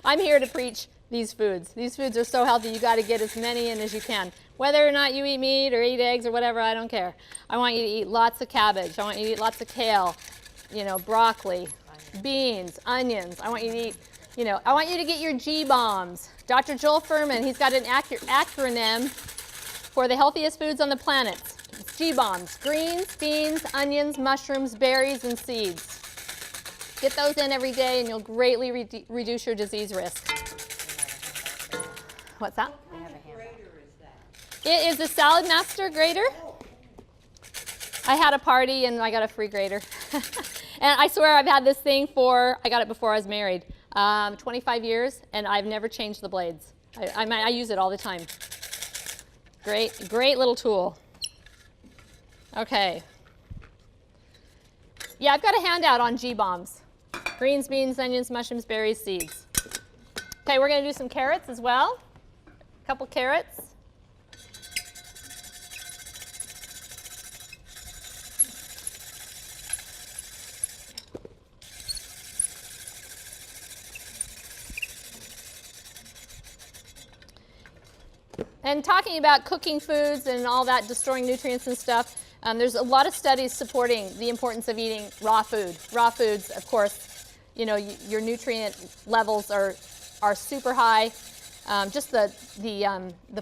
I'm here to preach these foods. These foods are so healthy, you got to get as many in as you can. Whether or not you eat meat or eat eggs or whatever, I don't care. I want you to eat lots of cabbage. I want you to eat lots of kale, you know, broccoli, beans, onions. I want you to eat, you know, I want you to get your G-bombs. Dr. Joel Fuhrman, he's got an acronym for the healthiest foods on the planet. It's G-bombs: greens, beans, onions, mushrooms, berries, and seeds. Get those in every day and you'll greatly reduce your disease risk. What's that? What kind of grater is that? It is a Salad Master grater. I had a party and I got a free grater. And I swear I've had this thing I got it before I was married, 25 years, and I've never changed the blades. I use it all the time. Great little tool. Okay. Yeah, I've got a handout on G-bombs. Greens, beans, onions, mushrooms, berries, seeds. Okay, we're going to do some carrots as well. A couple carrots. And talking about cooking foods and all that, destroying nutrients and stuff, there's a lot of studies supporting the importance of eating raw food. Raw foods, of course, you know, your nutrient levels are super high. Just the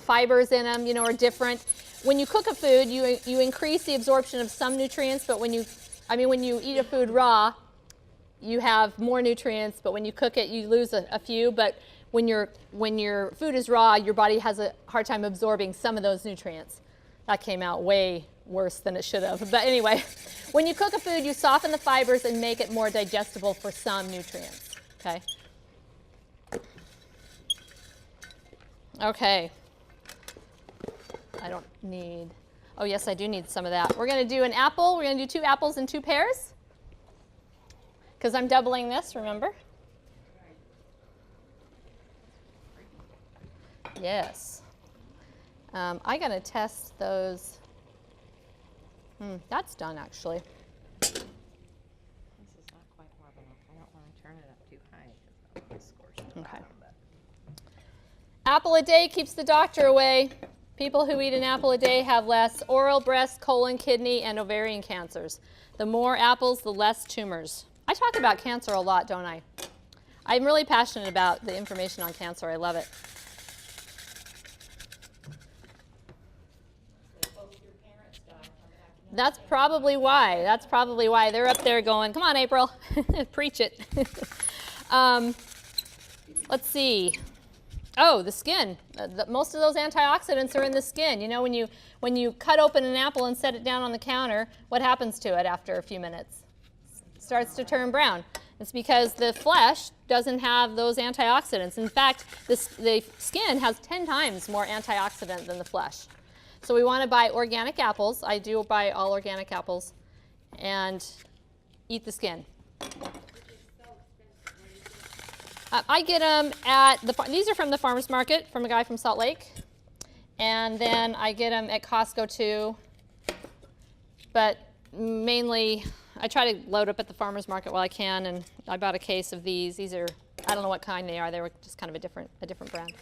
fibers in them, you know, are different. When you cook a food, you increase the absorption of some nutrients, but when you eat a food raw, you have more nutrients, but when you cook it, you lose a few. But when your food is raw, your body has a hard time absorbing some of those nutrients. That came out way worse than it should have. But anyway, when you cook a food, you soften the fibers and make it more digestible for some nutrients. Okay. Okay. I don't need, oh yes, I do need some of that. We're going to do an apple. We're going to do 2 apples and 2 pears. Because I'm doubling this, remember? Yes. I'm going to test those. That's done, actually. This is not quite warm enough. I don't want to turn it up too high because I'll scorch the bottom, but. Apple a day keeps the doctor away. People who eat an apple a day have less oral, breast, colon, kidney, and ovarian cancers. The more apples, the less tumors. I talk about cancer a lot, don't I? I'm really passionate about the information on cancer. I love it. That's probably why. That's probably why. They're up there going, come on, April, preach it. Let's see. Oh, the skin. Most of those antioxidants are in the skin. You know, when you cut open an apple and set it down on the counter, what happens to it after a few minutes? It starts to turn brown. It's because the flesh doesn't have those antioxidants. In fact, the skin has 10 times more antioxidant than the flesh. So we want to buy organic apples. I do buy all organic apples. And eat the skin. I get them at these are from the farmer's market, from a guy from Salt Lake. And then I get them at Costco too. But mainly, I try to load up at the farmer's market while I can. And I bought a case of these. These are, I don't know what kind they are. They were just kind of a different brand.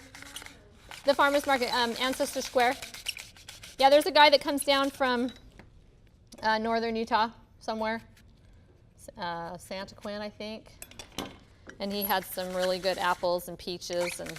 The farmer's market, Ancestor Square. Yeah, there's a guy that comes down from northern Utah somewhere. Santa Quinn, I think. And he had some really good apples and peaches and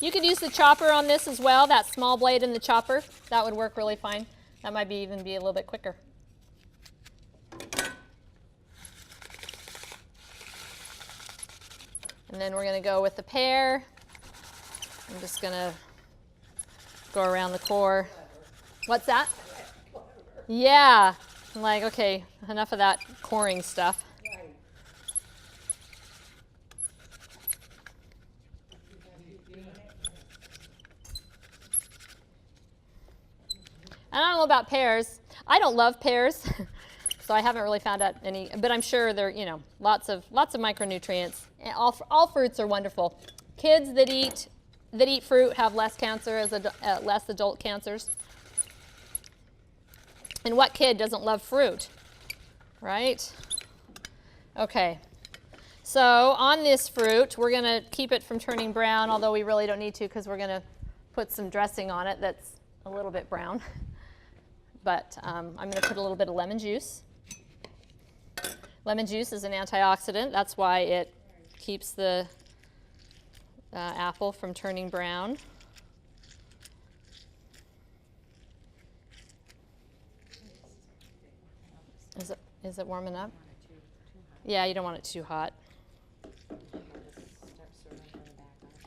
you could use the chopper on this as well, that small blade in the chopper. That would work really fine. That might even be a little bit quicker. And then we're going to go with the pear. I'm just going to go around the core. What's that? Yeah. I'm like, okay, enough of that coring stuff. I don't know about pears. I don't love pears, so I haven't really found out any. But I'm sure there, you know, lots of micronutrients. And all fruits are wonderful. Kids that eat fruit have less cancer, less adult cancers. And what kid doesn't love fruit, right? Okay. So on this fruit, we're going to keep it from turning brown, although we really don't need to because we're going to put some dressing on it that's a little bit brown. But I'm going to put a little bit of lemon juice. Lemon juice is an antioxidant. That's why it keeps the apple from turning brown. Is it warm enough? Yeah, you don't want it too hot.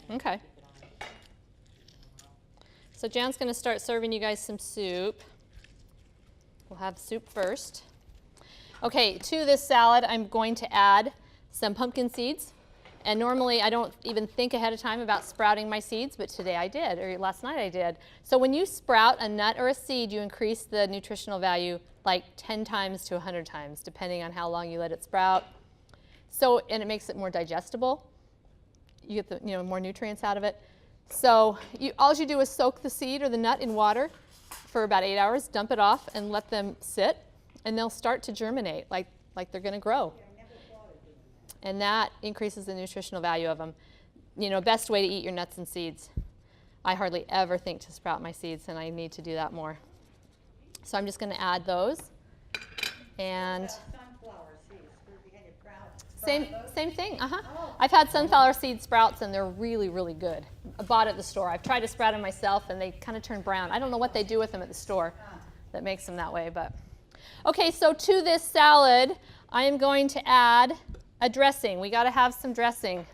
Okay. So Jan's going to start serving you guys some soup. We'll have soup first. Okay, to this salad, I'm going to add some pumpkin seeds. And normally I don't even think ahead of time about sprouting my seeds, but today I did, or last night I did. So when you sprout a nut or a seed, you increase the nutritional value like 10 times to 100 times, depending on how long you let it sprout. So, and it makes it more digestible. You get the, more nutrients out of it. So all you do is soak the seed or the nut in water for about 8 hours, dump it off, and let them sit, and they'll start to germinate like they're going to grow. And that increases the nutritional value of them. Best way to eat your nuts and seeds. I hardly ever think to sprout my seeds, and I need to do that more. So I'm just going to add those. And Sunflower seeds, and you same thing. I've had sunflower seed sprouts, and they're really, really good. I bought at the store. I've tried to sprout them myself, and they kind of turn brown. I don't know what they do with them at the store that makes them that way. But okay, so to this salad, I am going to add a dressing. We got to have some dressing.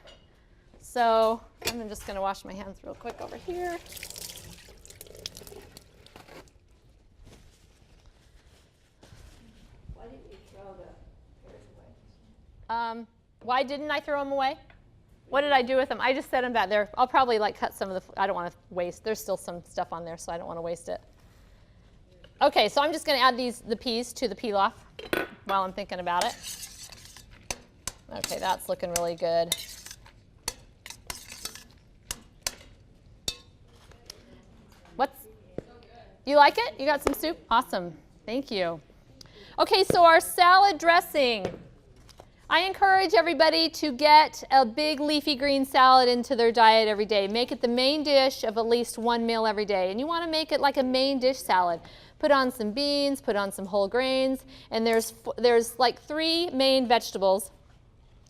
So I'm just going to wash my hands real quick over here. Why didn't you throw the pears away? Why didn't I throw them away? What did I do with them? I just set them back there. I'll probably cut some of the, I don't want to waste. There's still some stuff on there, so I don't want to waste it. Okay, so I'm just going to add the peas to the pilaf while I'm thinking about it. Okay, that's looking really good. You like it? You got some soup? Awesome. Thank you. Okay, so our salad dressing. I encourage everybody to get a big leafy green salad into their diet every day. Make it the main dish of at least one meal every day. And you want to make it like a main dish salad. Put on some beans, put on some whole grains, and there's like 3 main vegetables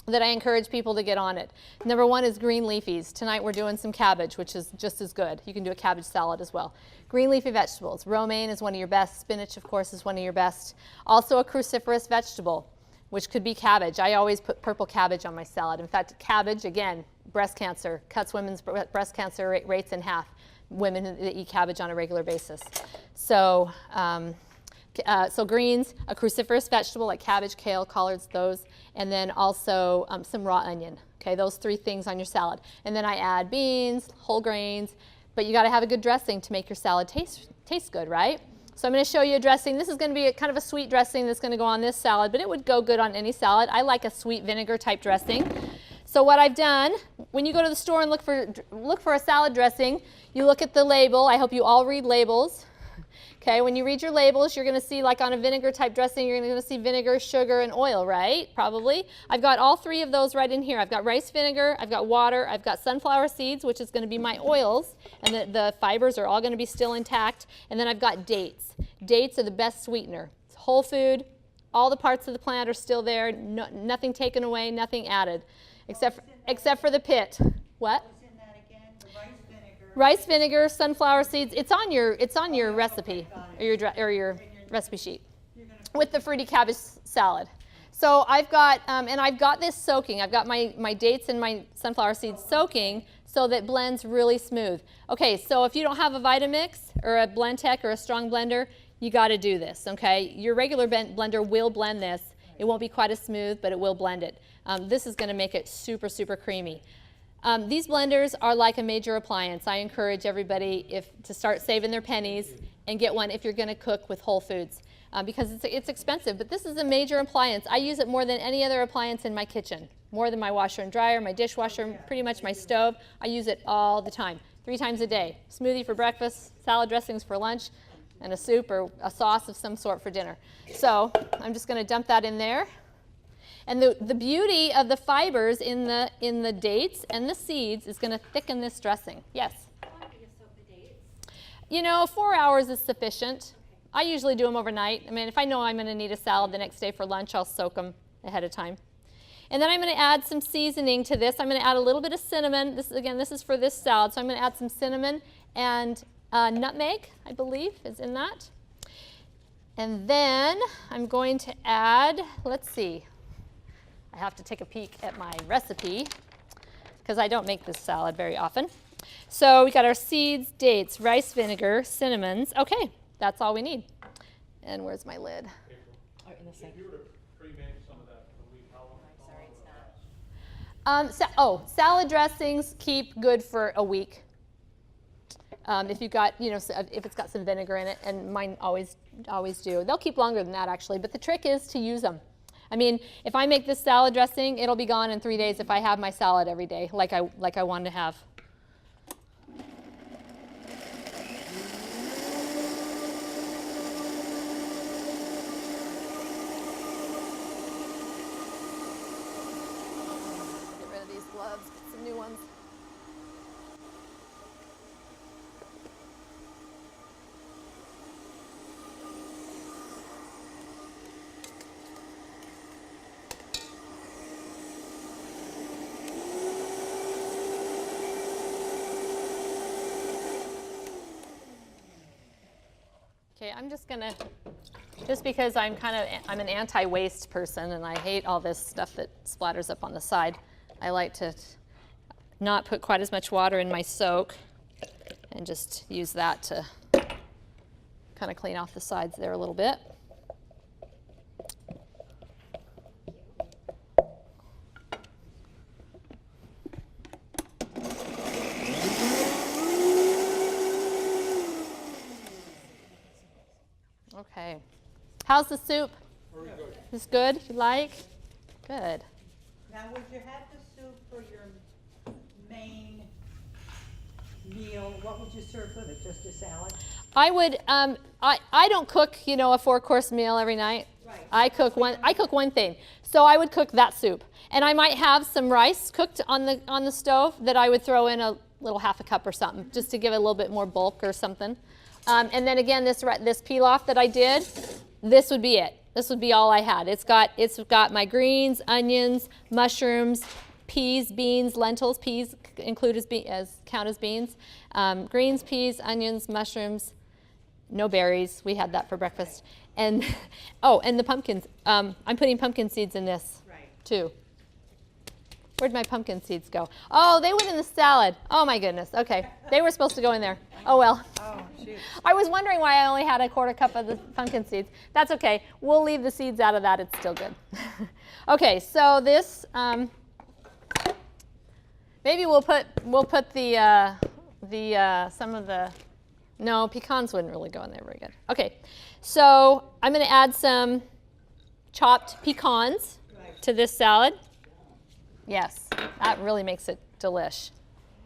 that I encourage people to get on it. Number 1 is green leafies. Tonight we're doing some cabbage, which is just as good. You can do a cabbage salad as well. Green leafy vegetables. Romaine is one of your best. Spinach, of course, is one of your best. Also a cruciferous vegetable, which could be cabbage. I always put purple cabbage on my salad. In fact, cabbage, again, breast cancer, cuts women's breast cancer rates in half. Women that eat cabbage on a regular basis. So, so greens, a cruciferous vegetable like cabbage, kale, collards, those, and then also some raw onion. Okay, those 3 things on your salad. And then I add beans, whole grains, but you got to have a good dressing to make your salad taste good, right? So I'm going to show you a dressing. This is going to be kind of a sweet dressing that's going to go on this salad, but it would go good on any salad. I like a sweet vinegar type dressing. So what I've done, when you go to the store and look for a salad dressing, you look at the label. I hope you all read labels. Okay, when you read your labels, you're going to see, like on a vinegar type dressing, you're going to see vinegar, sugar, and oil, right? Probably. I've got all 3 of those right in here. I've got rice vinegar, I've got water, I've got sunflower seeds, which is going to be my oils, and the fibers are all going to be still intact. And then I've got dates. Dates are the best sweetener. It's whole food. All the parts of the plant are still there. No, nothing taken away, nothing added, except for the pit. What? Rice vinegar, sunflower seeds. It's on your recipe or your recipe sheet with the fruity cabbage salad. So I've got and I've got this soaking. I've got my dates and my sunflower seeds soaking so that it blends really smooth. Okay, so if you don't have a Vitamix or a Blendtec or a strong blender, you got to do this. Okay, your regular blender will blend this. It won't be quite as smooth, but it will blend it. This is going to make it super, super creamy. These blenders are like a major appliance. I encourage everybody to start saving their pennies and get one if you're going to cook with whole foods because it's expensive. But this is a major appliance. I use it more than any other appliance in my kitchen, more than my washer and dryer, my dishwasher, pretty much my stove. I use it all the time, 3 times a day. Smoothie for breakfast, salad dressings for lunch, and a soup or a sauce of some sort for dinner. So I'm just going to dump that in there. And the beauty of the fibers in the dates and the seeds is going to thicken this dressing. Yes? How long do you soak the dates? 4 hours is sufficient. I usually do them overnight. I mean, if I know I'm going to need a salad the next day for lunch, I'll soak them ahead of time. And then I'm going to add some seasoning to this. I'm going to add a little bit of cinnamon. This is for this salad. So I'm going to add some cinnamon and nutmeg, I believe, is in that. And then I'm going to add, let's see. I have to take a peek at my recipe because I don't make this salad very often. So we got our seeds, dates, rice vinegar, cinnamons. Okay, that's all we need. And where's my lid? Oh, in the sink. If you were to pre-make some of that for the week, how long? Sorry, it's not. Salad dressings keep good for a week. If you've got, if it's got some vinegar in it, and mine always do. They'll keep longer than that actually, but the trick is to use them. I mean, if I make this salad dressing, it'll be gone in 3 days if I have my salad every day, like I want to have. Get rid of these gloves, get some new ones. Okay, I'm just gonna, just because I'm an anti-waste person and I hate all this stuff that splatters up on the side, I like to not put quite as much water in my soak and just use that to kind of clean off the sides there a little bit. Okay. How's the soup? Very good. Is good? You like? Good. Now, would you have the soup for your main meal? What would you serve with it? Just a salad? I would. I don't cook, a 4-course meal every night. Right. I cook one thing. So I would cook that soup, and I might have some rice cooked on the stove that I would throw in a little half a cup or something, just to give it a little bit more bulk or something. And then again, this pilaf that I did, this would be it. This would be all I had. It's got my greens, onions, mushrooms, peas, beans, lentils. Peas count as beans. Greens, peas, onions, mushrooms. No berries. We had that for breakfast. And and the pumpkins. I'm putting pumpkin seeds in this too. Where'd my pumpkin seeds go? Oh, they went in the salad. Oh my goodness. Okay, they were supposed to go in there. Oh well. Oh, shoot. I was wondering why I only had a 1/4 cup of the pumpkin seeds. That's okay. We'll leave the seeds out of that. It's still good. Okay, so this maybe we'll put some of the pecans wouldn't really go in there very good. Okay, so I'm going to add some chopped pecans to this salad. Yes, that really makes it delish.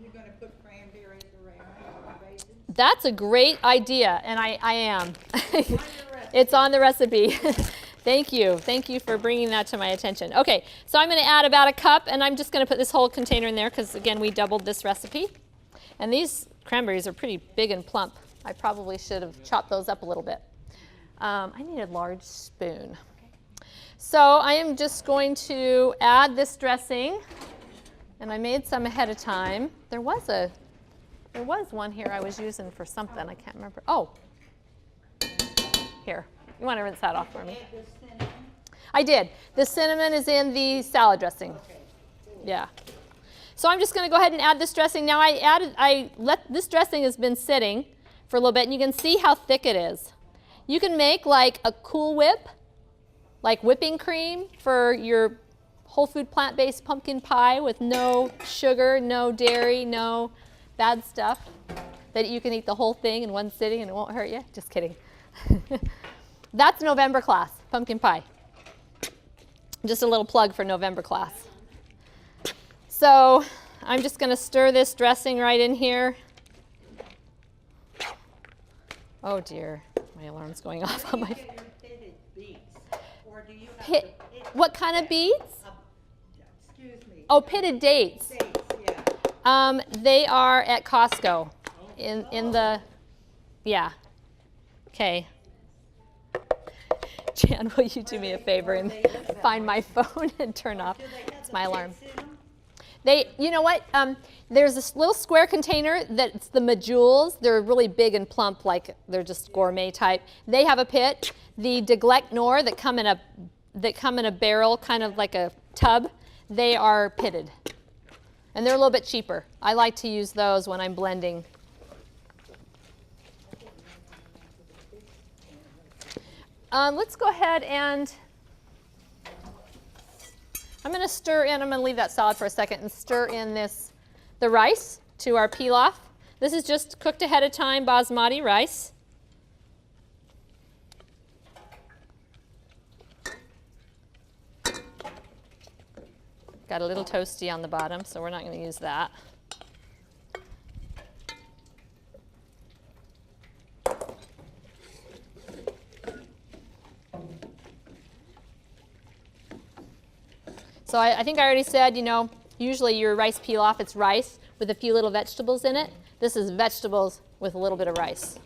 You're going to put cranberries around or raisins? That's a great idea, and I am. It's on the recipe. Thank you for bringing that to my attention. Okay, so I'm going to add about a cup, and I'm just going to put this whole container in there because, again, we doubled this recipe. And these cranberries are pretty big and plump. I probably should have chopped those up a little bit. I need a large spoon. So I am just going to add this dressing, and I made some ahead of time. There was one here I was using for something. I can't remember. Oh, here. You want to rinse that off for me? I did. The cinnamon is in the salad dressing. Yeah. So I'm just going to go ahead and add this dressing. Now this dressing has been sitting for a little bit, and you can see how thick it is. You can make like a Cool Whip, like whipping cream for your whole food plant-based pumpkin pie with no sugar, no dairy, no bad stuff, that you can eat the whole thing in one sitting and it won't hurt you. Just kidding. That's November class, pumpkin pie. Just a little plug for November class. So I'm just going to stir this dressing right in here. Oh dear, my alarm's going off on my phone. Or do you have What kind of beets? excuse me. Oh, pitted dates. Dates, yeah. They are at Costco. In the, yeah. Okay. Jan, will you do me a favor and find my phone and turn off? It's my alarm. You know what? There's this little square container that's the Majules. They're really big and plump, like they're just gourmet type. They have a pit. The de Glec Nor that come in a barrel, kind of like a tub, they are pitted. And they're a little bit cheaper. I like to use those when I'm blending. Let's go ahead and I'm going to stir in, I'm going to leave that salad for a second and stir in the rice to our pilaf. This is just cooked ahead of time basmati rice. Got a little toasty on the bottom, so we're not going to use that. So I think I already said, usually your rice pilaf, it's rice with a few little vegetables in it. This is vegetables with a little bit of rice.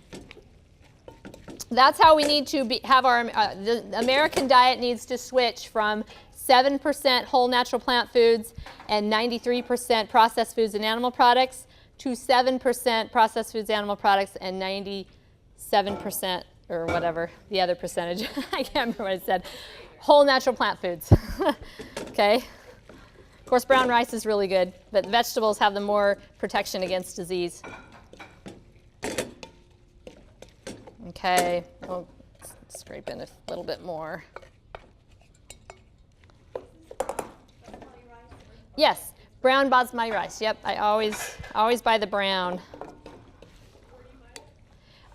That's how we need to have our, the American diet needs to switch from 7% whole natural plant foods and 93% processed foods and animal products to 7% processed foods, animal products, and 97% or whatever the other percentage. I can't remember what I said. Whole natural plant foods. Okay. Of course, brown rice is really good, but vegetables have the more protection against disease. Okay. We'll scrape in a little bit more. Yes, brown basmati rice. Yep, I always buy the brown.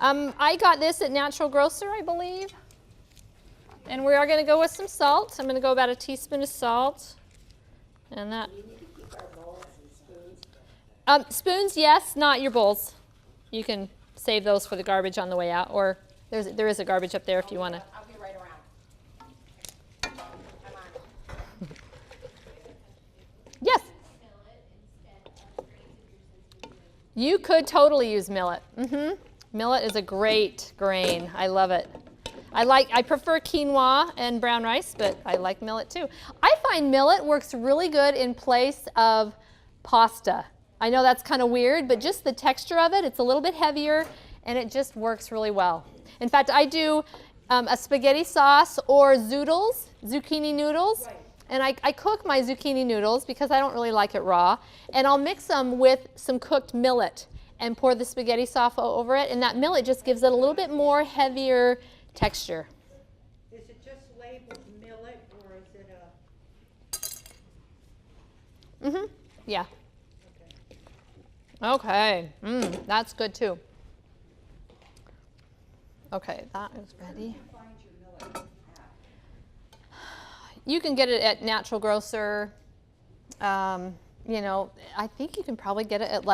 I got this at Natural Grocer, I believe. And we are going to go with some salt. I'm going to go about a teaspoon of salt. And that. We need to keep our bowls and spoons. Spoons, yes, not your bowls. You can save those for the garbage on the way out, or there is a garbage up there if you want to. I'll be right around. I'm on. Yes. You could totally use millet. Millet is a great grain. I love it. I prefer quinoa and brown rice, but I like millet too. I find millet works really good in place of pasta. I know that's kind of weird, but just the texture of it, it's a little bit heavier, and it just works really well. In fact, I do a spaghetti sauce or zoodles, zucchini noodles. Right. And I cook my zucchini noodles because I don't really like it raw. And I'll mix them with some cooked millet and pour the spaghetti sauce over it. And that millet just gives it a little bit more heavier texture. Is it just labeled millet or is it a? Yeah. Okay. That's good too. Okay, that is ready. You can get it at Natural Grocer. I think you can probably get it at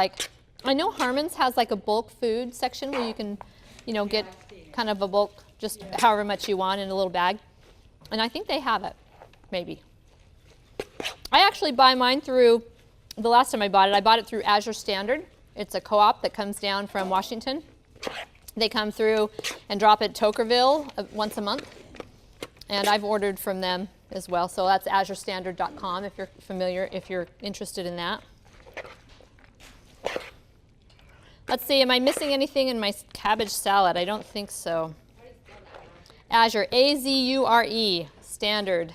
I know Harmon's has like a bulk food section where you can, get kind of a bulk, just however much you want in a little bag. And I think they have it, maybe. I actually buy mine through, the last time I bought it through Azure Standard. It's a co-op that comes down from Washington. They come through and drop at Tokerville once a month. And I've ordered from them as well. So that's azurestandard.com if you're familiar, if you're interested in that. Let's see, am I missing anything in my cabbage salad? I don't think so. Azure, A-Z-U-R-E, standard.com.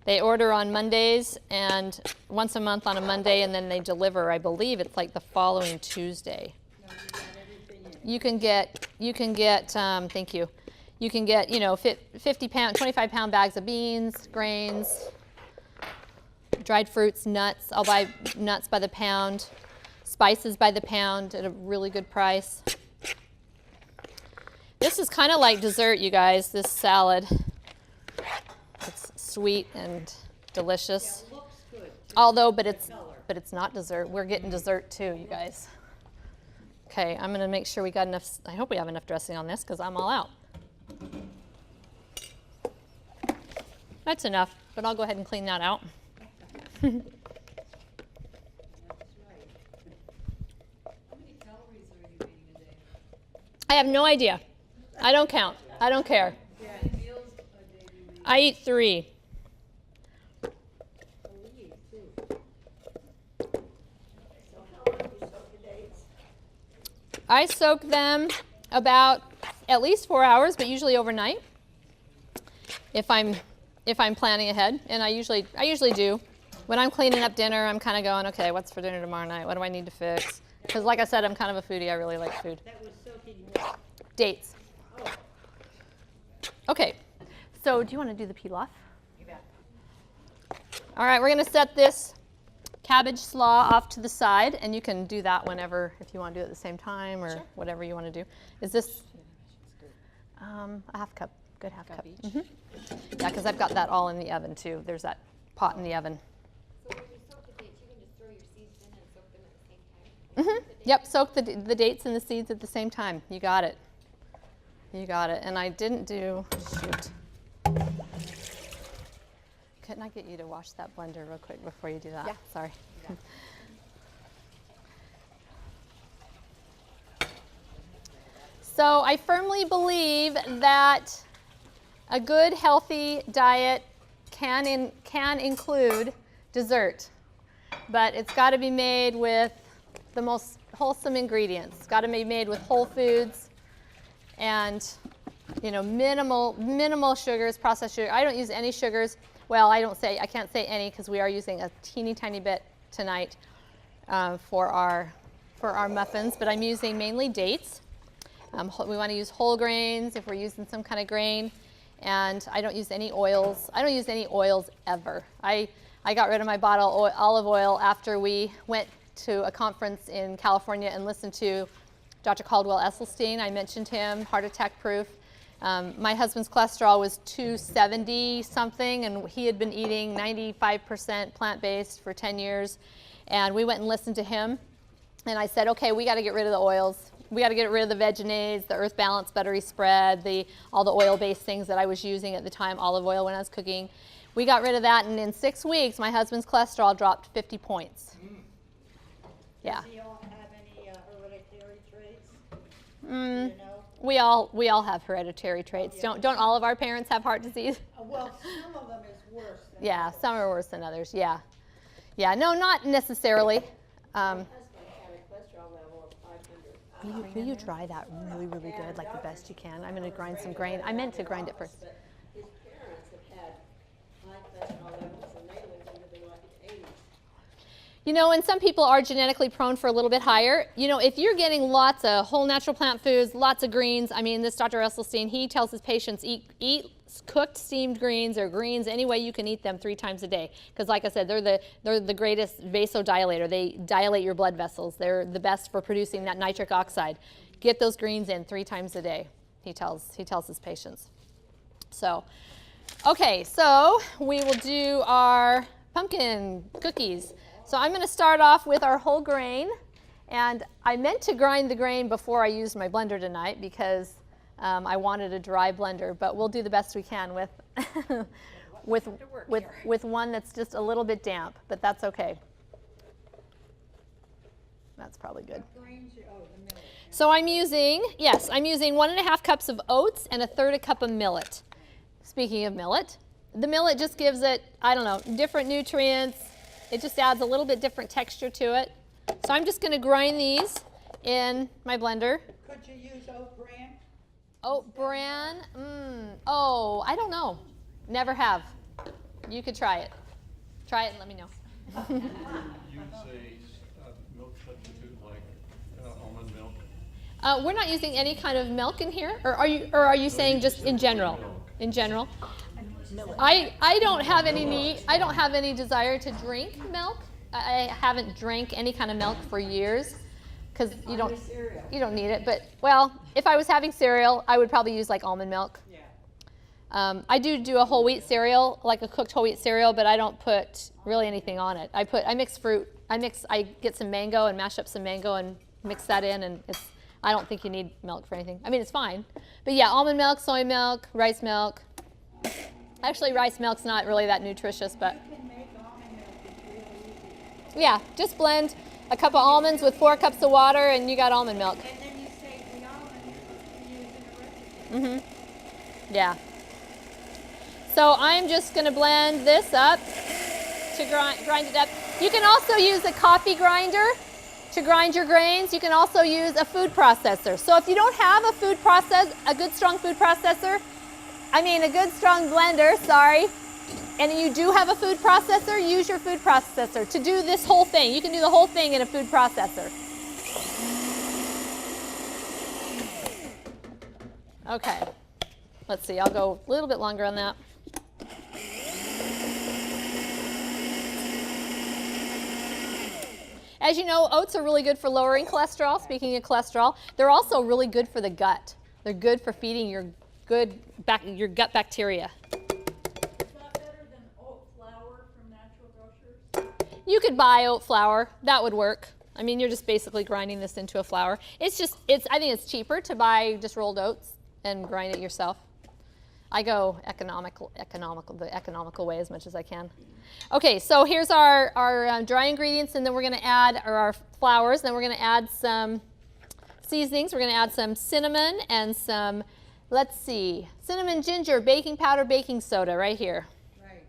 They order on Mondays and once a month on a Monday, and then they deliver. I believe it's like the following Tuesday. You can get, thank you. You can get, 50-pound, 25-pound bags of beans, grains, dried fruits, nuts. I'll buy nuts by the pound, spices by the pound at a really good price. This is kind of like dessert, you guys, this salad. It's sweet and delicious. Yeah, it looks good. But it's not dessert. We're getting dessert too, you guys. Okay, I'm going to make sure we got enough. I hope we have enough dressing on this because I'm all out. That's enough, but I'll go ahead and clean that out. That's right. How many calories are you eating a day? I have no idea. I don't count. I don't care. How many meals a day do you eat? I eat 3. So how long do you soak your dates? I soak them about at least 4 hours, but usually overnight if I'm planning ahead, and I usually do. when I'm cleaning up dinner, I'm kind of going, okay, what's for dinner tomorrow night? What do I need to fix? Because like I said, I'm kind of a foodie. I really like food. That was soaking wet. Dates. Okay, so do you want to do the pilaf? You bet. All right, we're going to set this cabbage slaw off to the side, and you can do that whenever, if you want to do it at the same time or whatever you want to do. Is this a half cup? Good half cup. Yeah, because I've got that all in the oven too. There's that pot in the oven. So when you soak the dates, you can just throw your seeds in and soak them at the same time? Yep, soak the dates and the seeds at the same time. You got it. You got it. And I didn't do, shoot. Couldn't I get you to wash that blender real quick before you do that? Yeah. Sorry. So I firmly believe that a good, healthy diet can include dessert, but it's got to be made with the most wholesome ingredients. It's got to be made with whole foods and, you know, minimal sugars, processed sugar. I don't use any sugars. Well, I can't say any because we are using a teeny tiny bit tonight for our muffins, but I'm using mainly dates. We want to use whole grains if we're using some kind of grain, and I don't use any oils. I don't use any oils ever. I got rid of my bottle of olive oil after we went to a conference in California and listened to Dr. Caldwell Esselstyn. I mentioned him, heart attack proof. My husband's cholesterol was 270 something, and he had been eating 95% plant-based for 10 years. And we went and listened to him, and I said, okay, we got to get rid of the oils. We got to get rid of the Vegenades, the Earth Balance buttery spread, all the oil-based things that I was using at the time, olive oil when I was cooking. We got rid of that, and in 6 weeks, my husband's cholesterol dropped 50 points. Yeah. Does he all have any hereditary traits? Mm. You know? We all have hereditary traits. Yeah. Don't all of our parents have heart disease? Well, some of them is worse than Yeah, others. some are worse than others. Yeah. Yeah, no, not necessarily. My husband had a cholesterol level of 500. Will you dry that really, really good, like the best you can? I'm going to grind some grain. I meant to grind it first. But his parents have had high cholesterol levels, and they lived into the 80s. You know, and some people are genetically prone for a little bit higher. You know, if you're getting lots of whole natural plant foods, lots of greens, I mean, this Dr. Esselstyn, he tells his patients, eat cooked steamed greens or greens any way you can eat them 3 times a day. Because like I said, they're the greatest vasodilator. They dilate your blood vessels. They're the best for producing that nitric oxide. Get those greens in 3 times a day, he tells his patients. So, okay, so we will do our pumpkin cookies. So I'm going to start off with our whole grain, and I meant to grind the grain before I used my blender tonight because I wanted a dry blender, but we'll do the best we can with with one that's just a little bit damp, but that's okay. That's probably good. So I'm using 1.5 cups of oats and 1/3 cup of millet. Speaking of millet, the millet just gives it, I don't know, different nutrients. It just adds a little bit different texture to it. So I'm just going to grind these in my blender. Could you use oat bran? Oat bran? Oh, I don't know. Never have. You could try it. Try it and let me know. Use a milk substitute like almond milk. We're not using any kind of milk in here, or are you saying just in general? In general? I don't have any need. I don't have any desire to drink milk. I haven't drank any kind of milk for years because you don't need it. But well, if I was having cereal, I would probably use like almond milk. Yeah. I do a whole wheat cereal, like a cooked whole wheat cereal, but I don't put really anything on it. I mix fruit. I get some mango and mash up some mango and mix that in, and I don't think you need milk for anything. I mean, it's fine. But yeah, almond milk, soy milk, rice milk. Actually, rice milk's not really that nutritious, but You can make almond milk, it's really easy. yeah, just blend a cup of almonds with 4 cups of water and you got almond milk. And then you save the almonds to use in a recipe. Yeah. So I'm just going to blend this up to grind it up. You can also use a coffee grinder to grind your grains. You can also use a food processor. So if you don't have a good strong food processor, a good strong blender, sorry, and you do have a food processor, use your food processor to do this whole thing. You can do the whole thing in a food processor. Okay, let's see, I'll go a little bit longer on that. As you know, oats are really good for lowering cholesterol. Speaking of cholesterol, they're also really good for the gut. They're good for feeding your gut bacteria. Is that better than oat flour from natural grocers? You could buy oat flour. That would work. I mean, you're just basically grinding this into a flour. I think it's cheaper to buy just rolled oats and grind it yourself. I go the economical way as much as I can. Okay, so here's our dry ingredients, and then we're going to add our flours. Then we're going to add some seasonings. We're going to add some cinnamon and some, let's see, cinnamon, ginger, baking powder, baking soda right here. Right.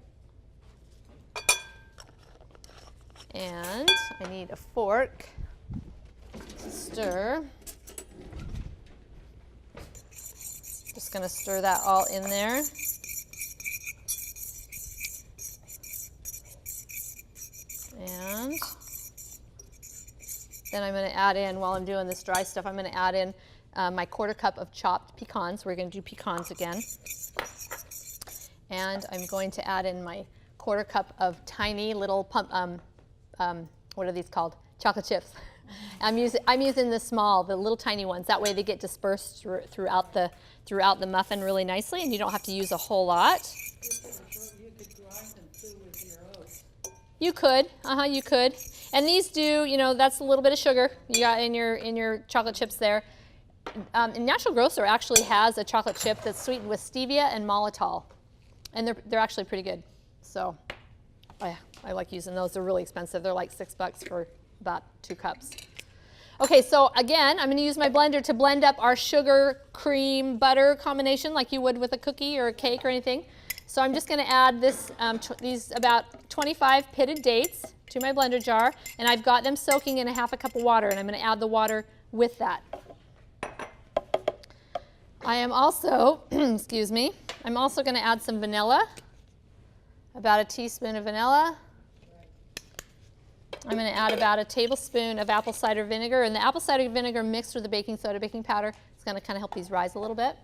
And I need a fork to stir. Just going to stir that all in there. And then I'm going to add in, while I'm doing this dry stuff, I'm going to add in my 1/4 cup of chopped pecans. We're going to do pecans again. And I'm going to add in my 1/4 cup of tiny little what are these called? Chocolate chips. I'm using the little tiny ones. That way they get dispersed throughout the muffin really nicely, and you don't have to use a whole lot. You could grind them too with your oats. You could, you could. And these do, that's a little bit of sugar you got in your chocolate chips there. And Natural Grocer actually has a chocolate chip that's sweetened with stevia and maltitol, and they're actually pretty good. So, I like using those. They're really expensive. They're like $6 for about 2 cups. Okay, so again, I'm going to use my blender to blend up our sugar, cream, butter combination like you would with a cookie or a cake or anything. So I'm just going to add these about 25 pitted dates to my blender jar, and I've got them soaking in a 1/2 cup of water, and I'm going to add the water with that. I am also, excuse me, I'm also going to add some vanilla, about a teaspoon of vanilla. I'm going to add about a tablespoon of apple cider vinegar, and the apple cider vinegar mixed with the baking soda, baking powder is going to kind of help these rise a little bit.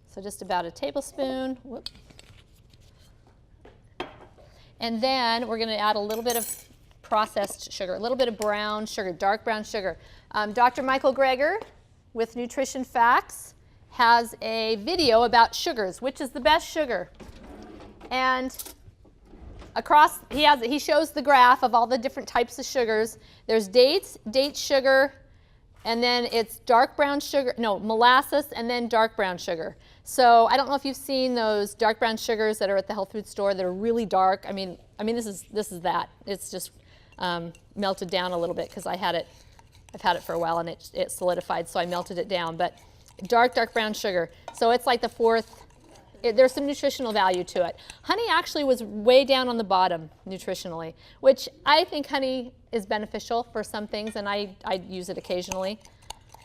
So just about a tablespoon. Whoop. And then we're going to add a little bit of processed sugar, a little bit of brown sugar, dark brown sugar. Dr. Michael Greger with Nutrition Facts has a video about sugars, which is the best sugar. And he shows the graph of all the different types of sugars. There's date sugar, and then it's dark brown sugar, no, molasses, and then dark brown sugar. So I don't know if you've seen those dark brown sugars that are at the health food store that are really dark. I mean this is that. It's just melted down a little bit because I've had it for a while and it solidified, so I melted it down. But dark brown sugar. So it's like the fourth. There's some nutritional value to it. Honey actually was way down on the bottom nutritionally, which I think honey is beneficial for some things, and I use it occasionally.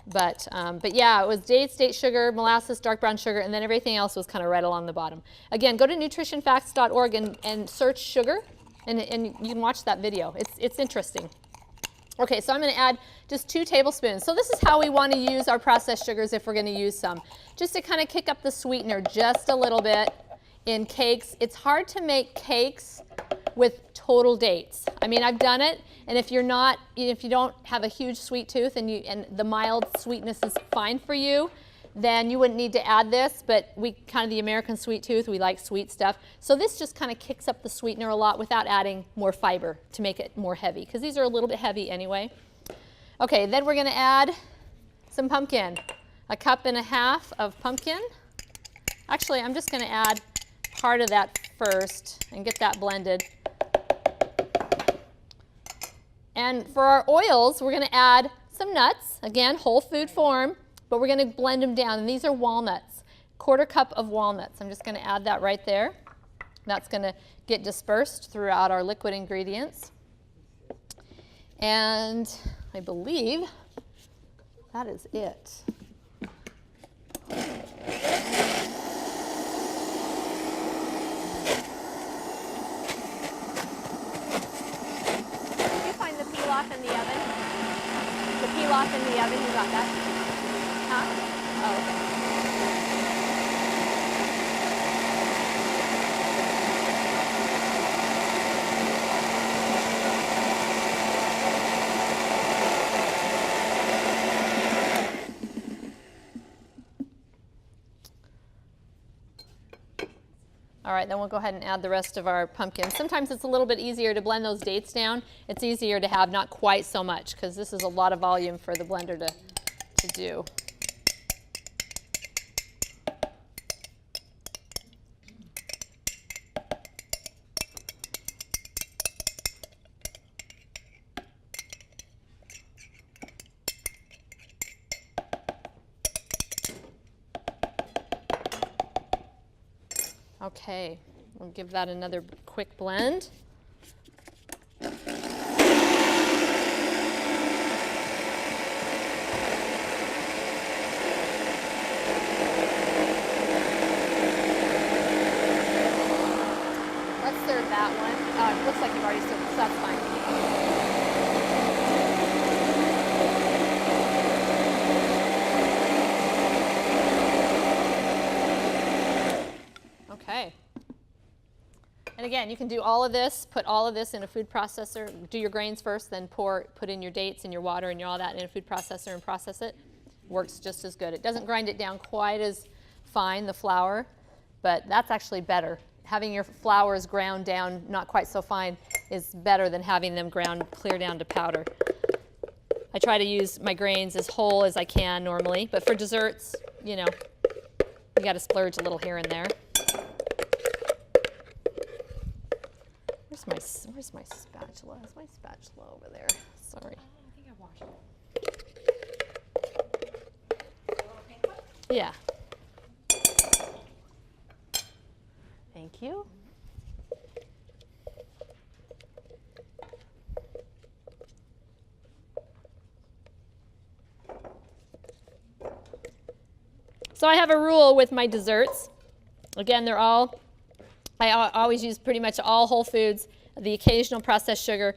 But yeah, it was dates, date sugar, molasses, dark brown sugar, and then everything else was kind of right along the bottom. Again, go to nutritionfacts.org and search sugar, and you can watch that video. It's interesting. Okay, so I'm going to add just 2 tablespoons. So this is how we want to use our processed sugars if we're going to use some. Just to kind of kick up the sweetener just a little bit in cakes. It's hard to make cakes with total dates. I mean, I've done it, and if you don't have a huge sweet tooth and the mild sweetness is fine for you, then you wouldn't need to add this, but we kind of the American sweet tooth, we like sweet stuff. So this just kind of kicks up the sweetener a lot without adding more fiber to make it more heavy, because these are a little bit heavy anyway. Okay, then we're going to add some pumpkin, 1.5 cups of pumpkin. Actually, I'm just going to add part of that first and get that blended. And for our oils, we're going to add some nuts, again, whole food form. But we're going to blend them down, and these are walnuts, 1/4 cup of walnuts. I'm just going to add that right there. That's going to get dispersed throughout our liquid ingredients. And I believe that is it. pilaf in the oven? The pilaf in the oven, you got that? Huh? Oh, okay. All right, then we'll go ahead and add the rest of our pumpkins. Sometimes it's a little bit easier to blend those dates down. It's easier to have not quite so much because this is a lot of volume for the blender to do. Okay, we'll give that another quick blend. Let's serve that one. It looks like you've already served it, so that's fine. Okay. And again, you can do all of this, put all of this in a food processor, do your grains first, then put in your dates and your water and all that in a food processor and process it. Works just as good. It doesn't grind it down quite as fine, the flour, but that's actually better. Having your flours ground down not quite so fine is better than having them ground clear down to powder. I try to use my grains as whole as I can normally, but for desserts, you know, you got to splurge a little here and there. Where's my spatula? Is my spatula over there? Sorry. I think I washed it. Yeah. Thank you. So I have a rule with my desserts. Again, I always use pretty much all whole foods, the occasional processed sugar,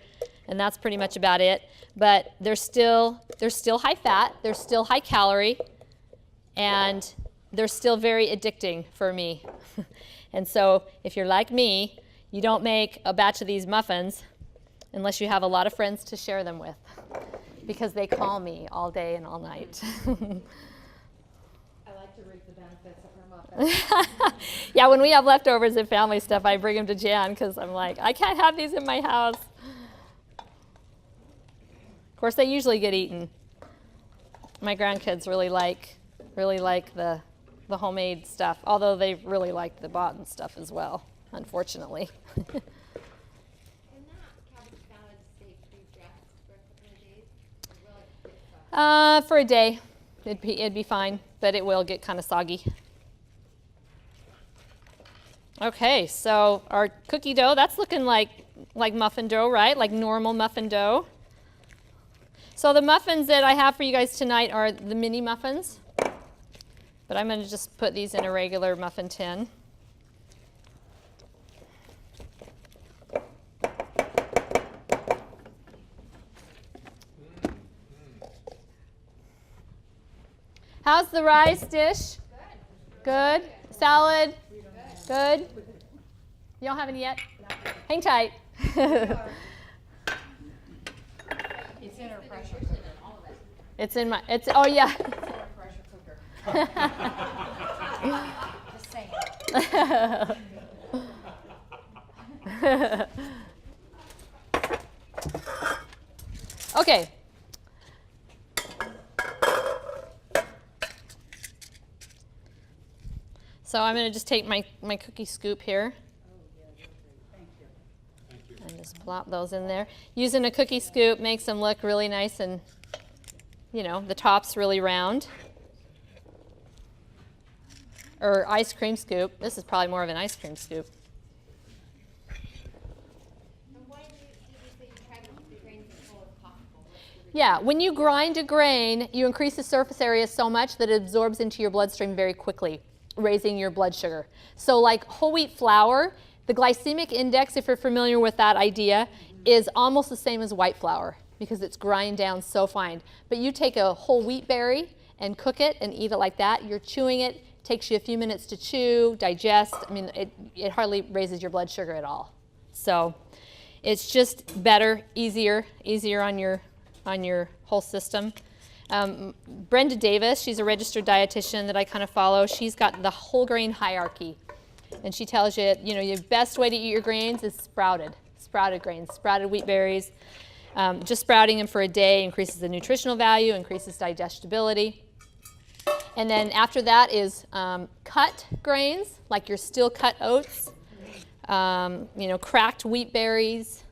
and that's pretty much about it. But they're still high fat, they're still high calorie, and they're still very addicting for me. And so if you're like me, you don't make a batch of these muffins unless you have a lot of friends to share them with, because they call me all day and all night. Yeah, when we have leftovers and family stuff, I bring them to Jan because I'm like, I can't have these in my house. Of course, they usually get eaten. My grandkids really like the homemade stuff, although they really like the bought stuff as well, unfortunately. Can that cabbage salad stay pre-dressed for a couple of days? Or will it get soggy? For a day, it'd be fine, but it will get kind of soggy. Okay, so our cookie dough, that's looking like muffin dough, right? Like normal muffin dough. So the muffins that I have for you guys tonight are the mini muffins, but I'm going to just put these in a regular muffin tin. How's the rice dish? Good. Salad? Good. You don't have any yet? Hang tight. It's in her pressure cooker. It's in my, oh yeah. It's in her pressure cooker. Just saying. Okay. So I'm going to just take my cookie scoop here and just plop those in there. Using a cookie scoop makes them look really nice and, you know, the top's really round. Or ice cream scoop. This is probably more of an ice cream scoop. And why did you say you try to keep the grains as full as possible? Yeah, when you grind a grain, you increase the surface area so much that it absorbs into your bloodstream very quickly, raising your blood sugar. So like whole wheat flour, the glycemic index, if you're familiar with that idea, is almost the same as white flour. because it's grind down so fine. But you take a whole wheat berry and cook it and eat it like that. You're chewing it, takes you a few minutes to chew, digest. I mean, it hardly raises your blood sugar at all. So it's just better, easier on your whole system. Brenda Davis, she's a registered dietitian that I kind of follow. She's got the whole grain hierarchy. And she tells you, the best way to eat your grains is sprouted grains, sprouted wheat berries. Just sprouting them for a day increases the nutritional value, increases digestibility. And then after that is cut grains, like your steel cut oats, cracked wheat berries,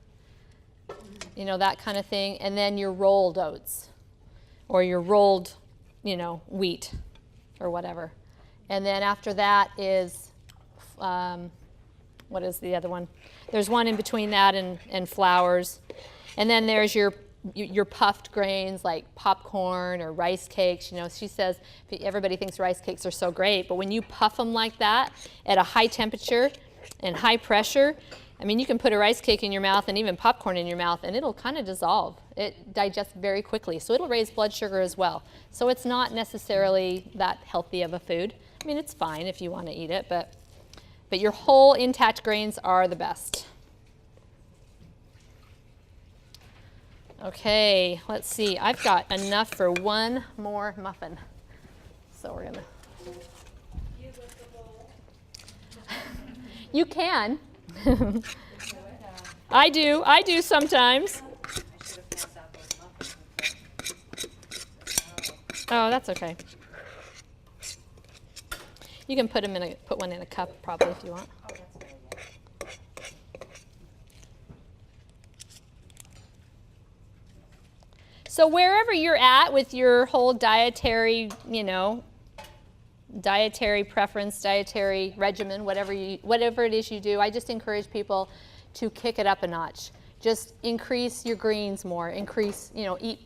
that kind of thing. And then your rolled oats or your rolled, wheat or whatever. And then after that is, what is the other one? There's one in between that and flours. And then there's your puffed grains like popcorn or rice cakes. She says everybody thinks rice cakes are so great, but when you puff them like that at a high temperature and high pressure, I mean, you can put a rice cake in your mouth and even popcorn in your mouth and it'll kind of dissolve. It digests very quickly, so it'll raise blood sugar as well. So it's not necessarily that healthy of a food. I mean, it's fine if you want to eat it, but your whole intact grains are the best. Okay, let's see. I've got enough for one more muffin. So we're gonna. You can. I do sometimes. Oh, that's okay. You can put one in a cup probably if you want. So wherever you're at with your whole dietary, dietary preference, dietary regimen, whatever it is you do, I just encourage people to kick it up a notch. Just increase your greens more, eat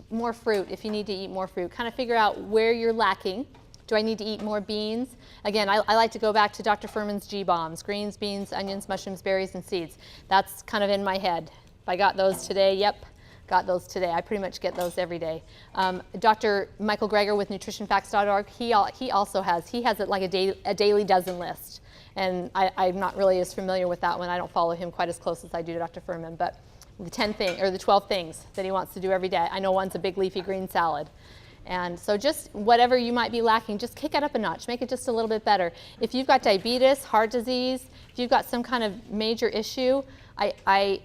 more fruit if you need to eat more fruit. Kind of figure out where you're lacking. Do I need to eat more beans? Again, I like to go back to Dr. Furman's G-bombs, greens, beans, onions, mushrooms, berries, and seeds. That's kind of in my head. If I got those today, yep. Got those today. I pretty much get those every day. Dr. Michael Greger with nutritionfacts.org, he also has it like a daily dozen list. And I'm not really as familiar with that one. I don't follow him quite as close as I do Dr. Furman, but the 12 things that he wants to do every day. I know one's a big leafy green salad. And so just whatever you might be lacking, just kick it up a notch. Make it just a little bit better. If you've got diabetes, heart disease, if you've got some kind of major issue, I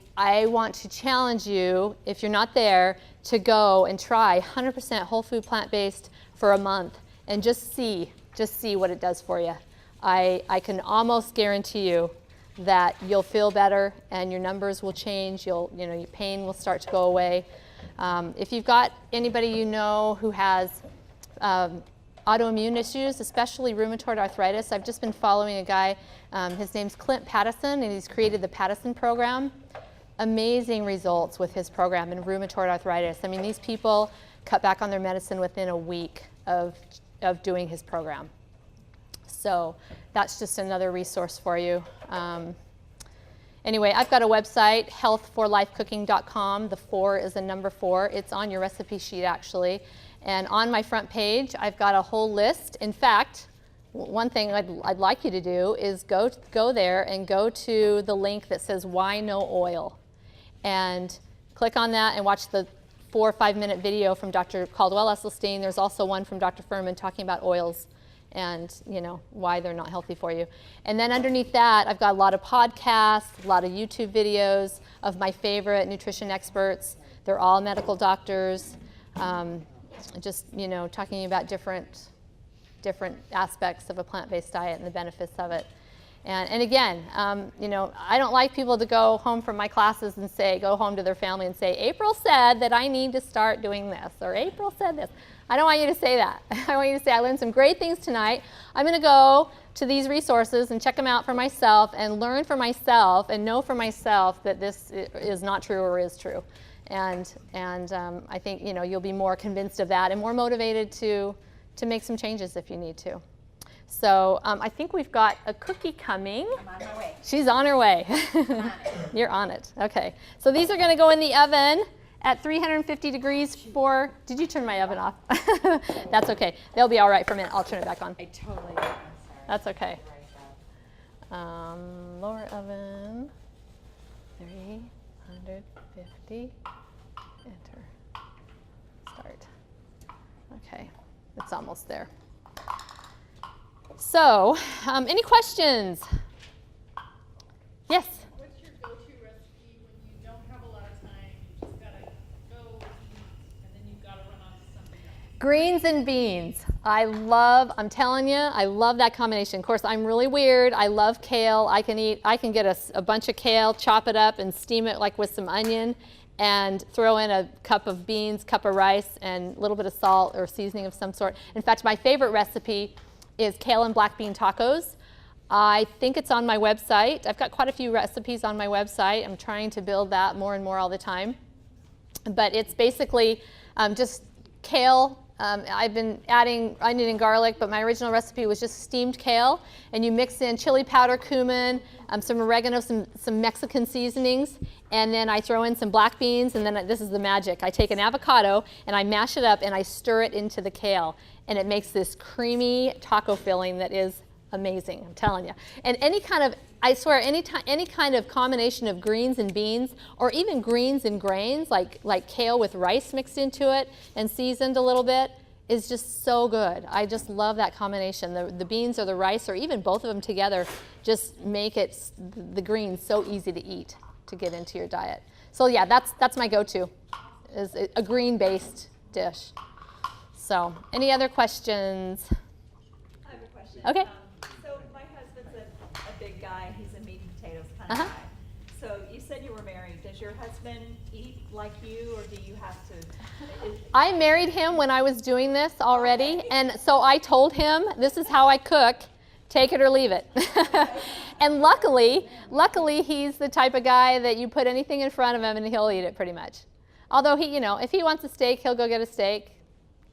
want to challenge you, if you're not there, to go and try 100% whole food plant-based for a month and just see what it does for you. I can almost guarantee you that you'll feel better and your numbers will change. Your pain will start to go away. If you've got anybody who has autoimmune issues, especially rheumatoid arthritis, I've just been following a guy, his name's Clint Pattison, and he's created the Pattison program. Amazing results with his program in rheumatoid arthritis. I mean, these people cut back on their medicine within a week of doing his program. So that's just another resource for you. Anyway, I've got a website, healthforlifecooking.com. The 4 is a number 4. It's on your recipe sheet, actually. And on my front page, I've got a whole list. In fact, one thing I'd like you to do is go there and go to the link that says Why No Oil. And click on that and watch the 4 or 5 minute video from Dr. Caldwell Esselstyn. There's also one from Dr. Furman talking about oils and why they're not healthy for you. And then underneath that, I've got a lot of podcasts, a lot of YouTube videos of my favorite nutrition experts. They're all medical doctors, just talking about different aspects of a plant-based diet and the benefits of it. And again, I don't like people to go home from my classes and go home to their family and say, April said that I need to start doing this, or April said this. I don't want you to say that. I want you to say, I learned some great things tonight. I'm going to go to these resources and check them out for myself and learn for myself and know for myself that this is not true or is true. And I think you'll be more convinced of that and more motivated to make some changes if you need to. So I think we've got a cookie coming. I'm on my way. She's on her way. I'm on it. You're on it. Okay. So these are going to go in the oven at 350 degrees for, did you turn my oven off? That's okay. They'll be all right for a minute. I'll turn it back on. I totally did, I'm sorry. That's okay. Right now. Lower oven, 350, enter, start. Okay, it's almost there. So, any questions? Yes? What's your go-to recipe when you don't have a lot of time, you just gotta go eat, and then you've gotta run on to something else? Greens and beans. I'm telling you, I love that combination. Of course, I'm really weird. I love kale. I can get a bunch of kale, chop it up and steam it like with some onion and throw in a cup of beans, cup of rice, and a little bit of salt or seasoning of some sort. In fact, my favorite recipe is kale and black bean tacos. I think it's on my website. I've got quite a few recipes on my website. I'm trying to build that more and more all the time. But it's basically just kale. I've been adding onion and garlic, but my original recipe was just steamed kale. And you mix in chili powder, cumin, some oregano, some Mexican seasonings, and then I throw in some black beans, and then this is the magic. I take an avocado, and I mash it up, and I stir it into the kale. And it makes this creamy taco filling that is amazing, I'm telling you. And I swear, any kind of combination of greens and beans, or even greens and grains, like kale with rice mixed into it and seasoned a little bit, is just so good. I just love that combination. The beans or the rice, or even both of them together, just make the greens so easy to eat, to get into your diet. So yeah, that's my go-to, is a green-based dish. So, any other questions? I have a question. Okay. So my husband's a big guy. He's a meat and potatoes kind of guy. So you said you were married. Does your husband eat like you, or do you have to? I married him when I was doing this already, and so I told him, this is how I cook, take it or leave it. And luckily, he's the type of guy that you put anything in front of him and he'll eat it pretty much. Although if he wants a steak, he'll go get a steak.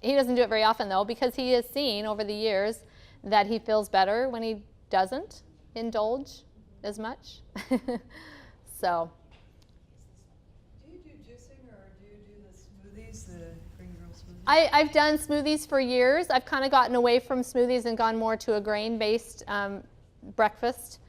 He doesn't do it very often though, because he has seen over the years that he feels better when he doesn't indulge as much. So. Do you do juicing, or do you do the smoothies, the green girl smoothies? I've done smoothies for years. I've kind of gotten away from smoothies and gone more to a grain-based breakfast.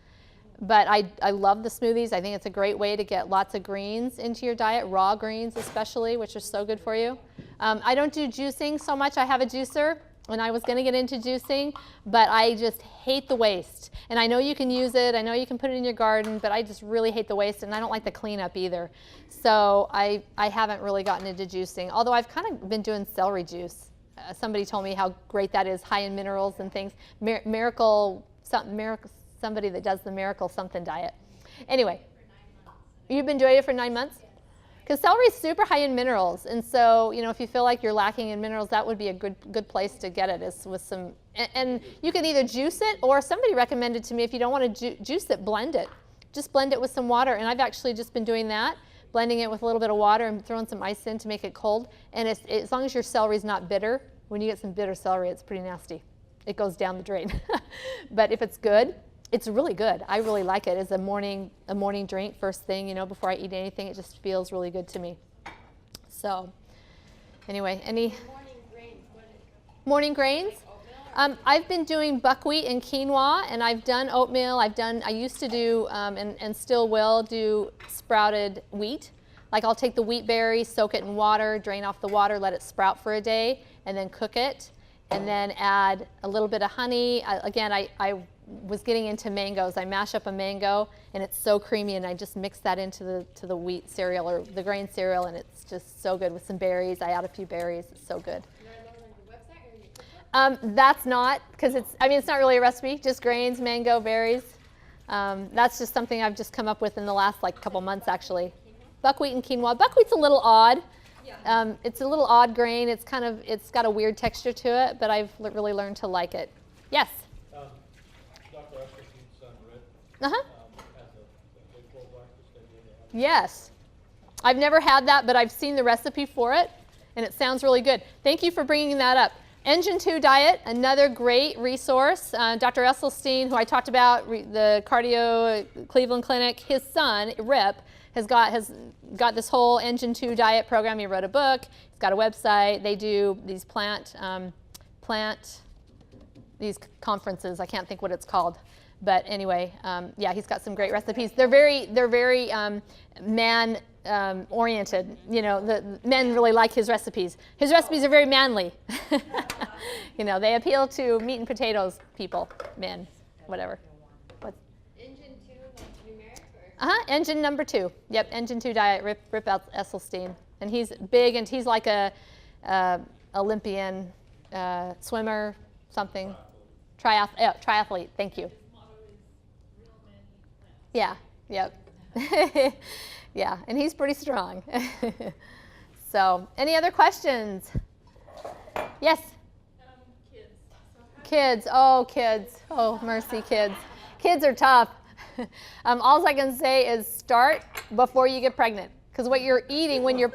But I love the smoothies. I think it's a great way to get lots of greens into your diet, raw greens especially, which are so good for you. I don't do juicing so much. I have a juicer, and I was going to get into juicing, but I just hate the waste. And I know you can use it. I know you can put it in your garden, but I just really hate the waste, and I don't like the cleanup either. So I haven't really gotten into juicing, although I've kind of been doing celery juice. Somebody told me how great that is, high in minerals and things. Somebody that does the miracle something diet. Anyway, you've been doing it for 9 months? Because celery is super high in minerals, and so if you feel like you're lacking in minerals, that would be a good place to get it, is with some. And you can either juice it, or somebody recommended to me, if you don't want to juice it, blend it. Just blend it with some water, and I've actually just been doing that, blending it with a little bit of water and throwing some ice in to make it cold. And as long as your celery is not bitter, when you get some bitter celery, it's pretty nasty. It goes down the drain. But if it's good, it's really good. I really like it as a morning drink, first thing, before I eat anything. It just feels really good to me. So, anyway, any morning grains? I've been doing buckwheat and quinoa, and I've done oatmeal. I used to do, and still will do, sprouted wheat. Like, I'll take the wheat berries, soak it in water, drain off the water, let it sprout for a day, and then cook it, and then add a little bit of honey. Again, I was getting into mangoes. I mash up a mango, and it's so creamy, and I just mix that into the wheat cereal or the grain cereal, and it's just so good with some berries. I add a few berries. It's so good. That's not, because it's not really a recipe, just grains, mango, berries. That's just something I've just come up with in the last couple months, actually. Buckwheat and quinoa. Buckwheat's a little odd. It's a little odd grain. It's got a weird texture to it, but I've really learned to like it. Yes? Dr. Eskerson's son, Rick, Uh-huh. has a big full breakfast idea. Yes. I've never had that, but I've seen the recipe for it, and it sounds really good. Thank you for bringing that up. Engine 2 diet, another great resource. Dr. Esselstyn, who I talked about, the cardio Cleveland Clinic, his son, Rip, has got this whole Engine 2 diet program. He wrote a book. He's got a website. They do these these conferences. I can't think what it's called. But anyway, yeah, he's got some great recipes. They're very man oriented. You know, the men really like his recipes. His recipes are very manly. You know, they appeal to meat and potatoes people, men, whatever. Engine 2, like numeric or? Engine number 2. Yep, Engine 2 diet, Rip Esselstyn. And he's big, and he's like a Olympian swimmer, something. Triathlete, thank you. Yeah, yep. Yeah, and he's pretty strong. So, any other questions? Yes? Kids. Oh, mercy, kids. Kids are tough. All I can say is start before you get pregnant, because what you're eating when you're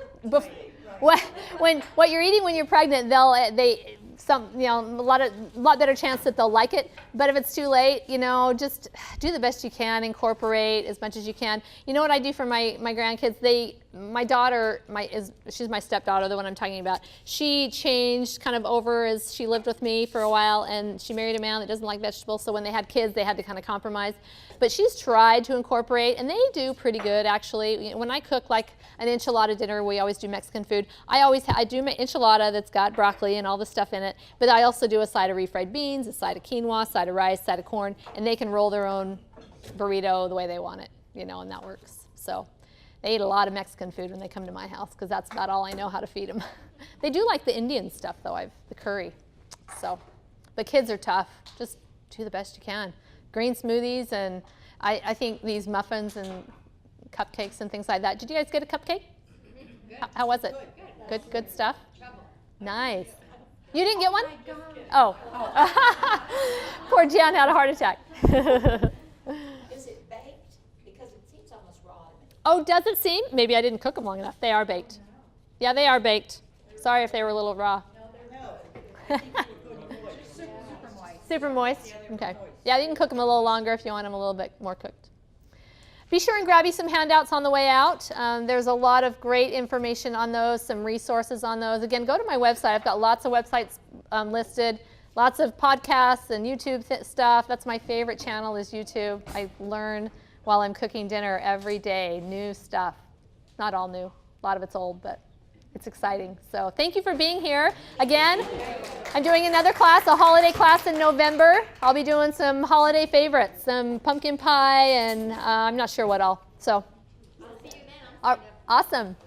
what you're eating when you're pregnant, a lot better chance that they'll like it. But if it's too late, you know, just do the best you can, incorporate as much as you can. You know what I do for my grandkids? My daughter, she's my stepdaughter, the one I'm talking about. She changed kind of over as she lived with me for a while, and she married a man that doesn't like vegetables. So when they had kids, they had to kind of compromise. But she's tried to incorporate, and they do pretty good, actually. When I cook like an enchilada dinner, we always do Mexican food. I do my enchilada that's got broccoli and all the stuff in it, but I also do a side of refried beans, a side of quinoa, a side of rice, a side of corn, and they can roll their own burrito the way they want it, you know, and that works. So they eat a lot of Mexican food when they come to my house, because that's about all I know how to feed them. They do like the Indian stuff, though, the curry. So, but kids are tough. Just do the best you can. Green smoothies, and I think these muffins and cupcakes and things like that. Did you guys get a cupcake? How was it? Good stuff? Nice. You didn't get one? Oh. Poor Jan had a heart attack. Is it baked? Because it seems almost raw to me. Oh, does it seem? Maybe I didn't cook them long enough. They are baked. Yeah, they are baked. Sorry if they were a little raw. Super moist. Okay. Yeah, you can cook them a little longer if you want them a little bit more cooked. Be sure and grab you some handouts on the way out. There's a lot of great information on those, some resources on those. Again, go to my website. I've got lots of websites listed, lots of podcasts and YouTube stuff. That's my favorite channel, is YouTube. I learn while I'm cooking dinner every day, new stuff. Not all new. A lot of it's old, but it's exciting. So thank you for being here. Again, I'm doing another class, a holiday class in November. I'll be doing some holiday favorites, some pumpkin pie, and I'm not sure what all. So, I'll see you then. awesome.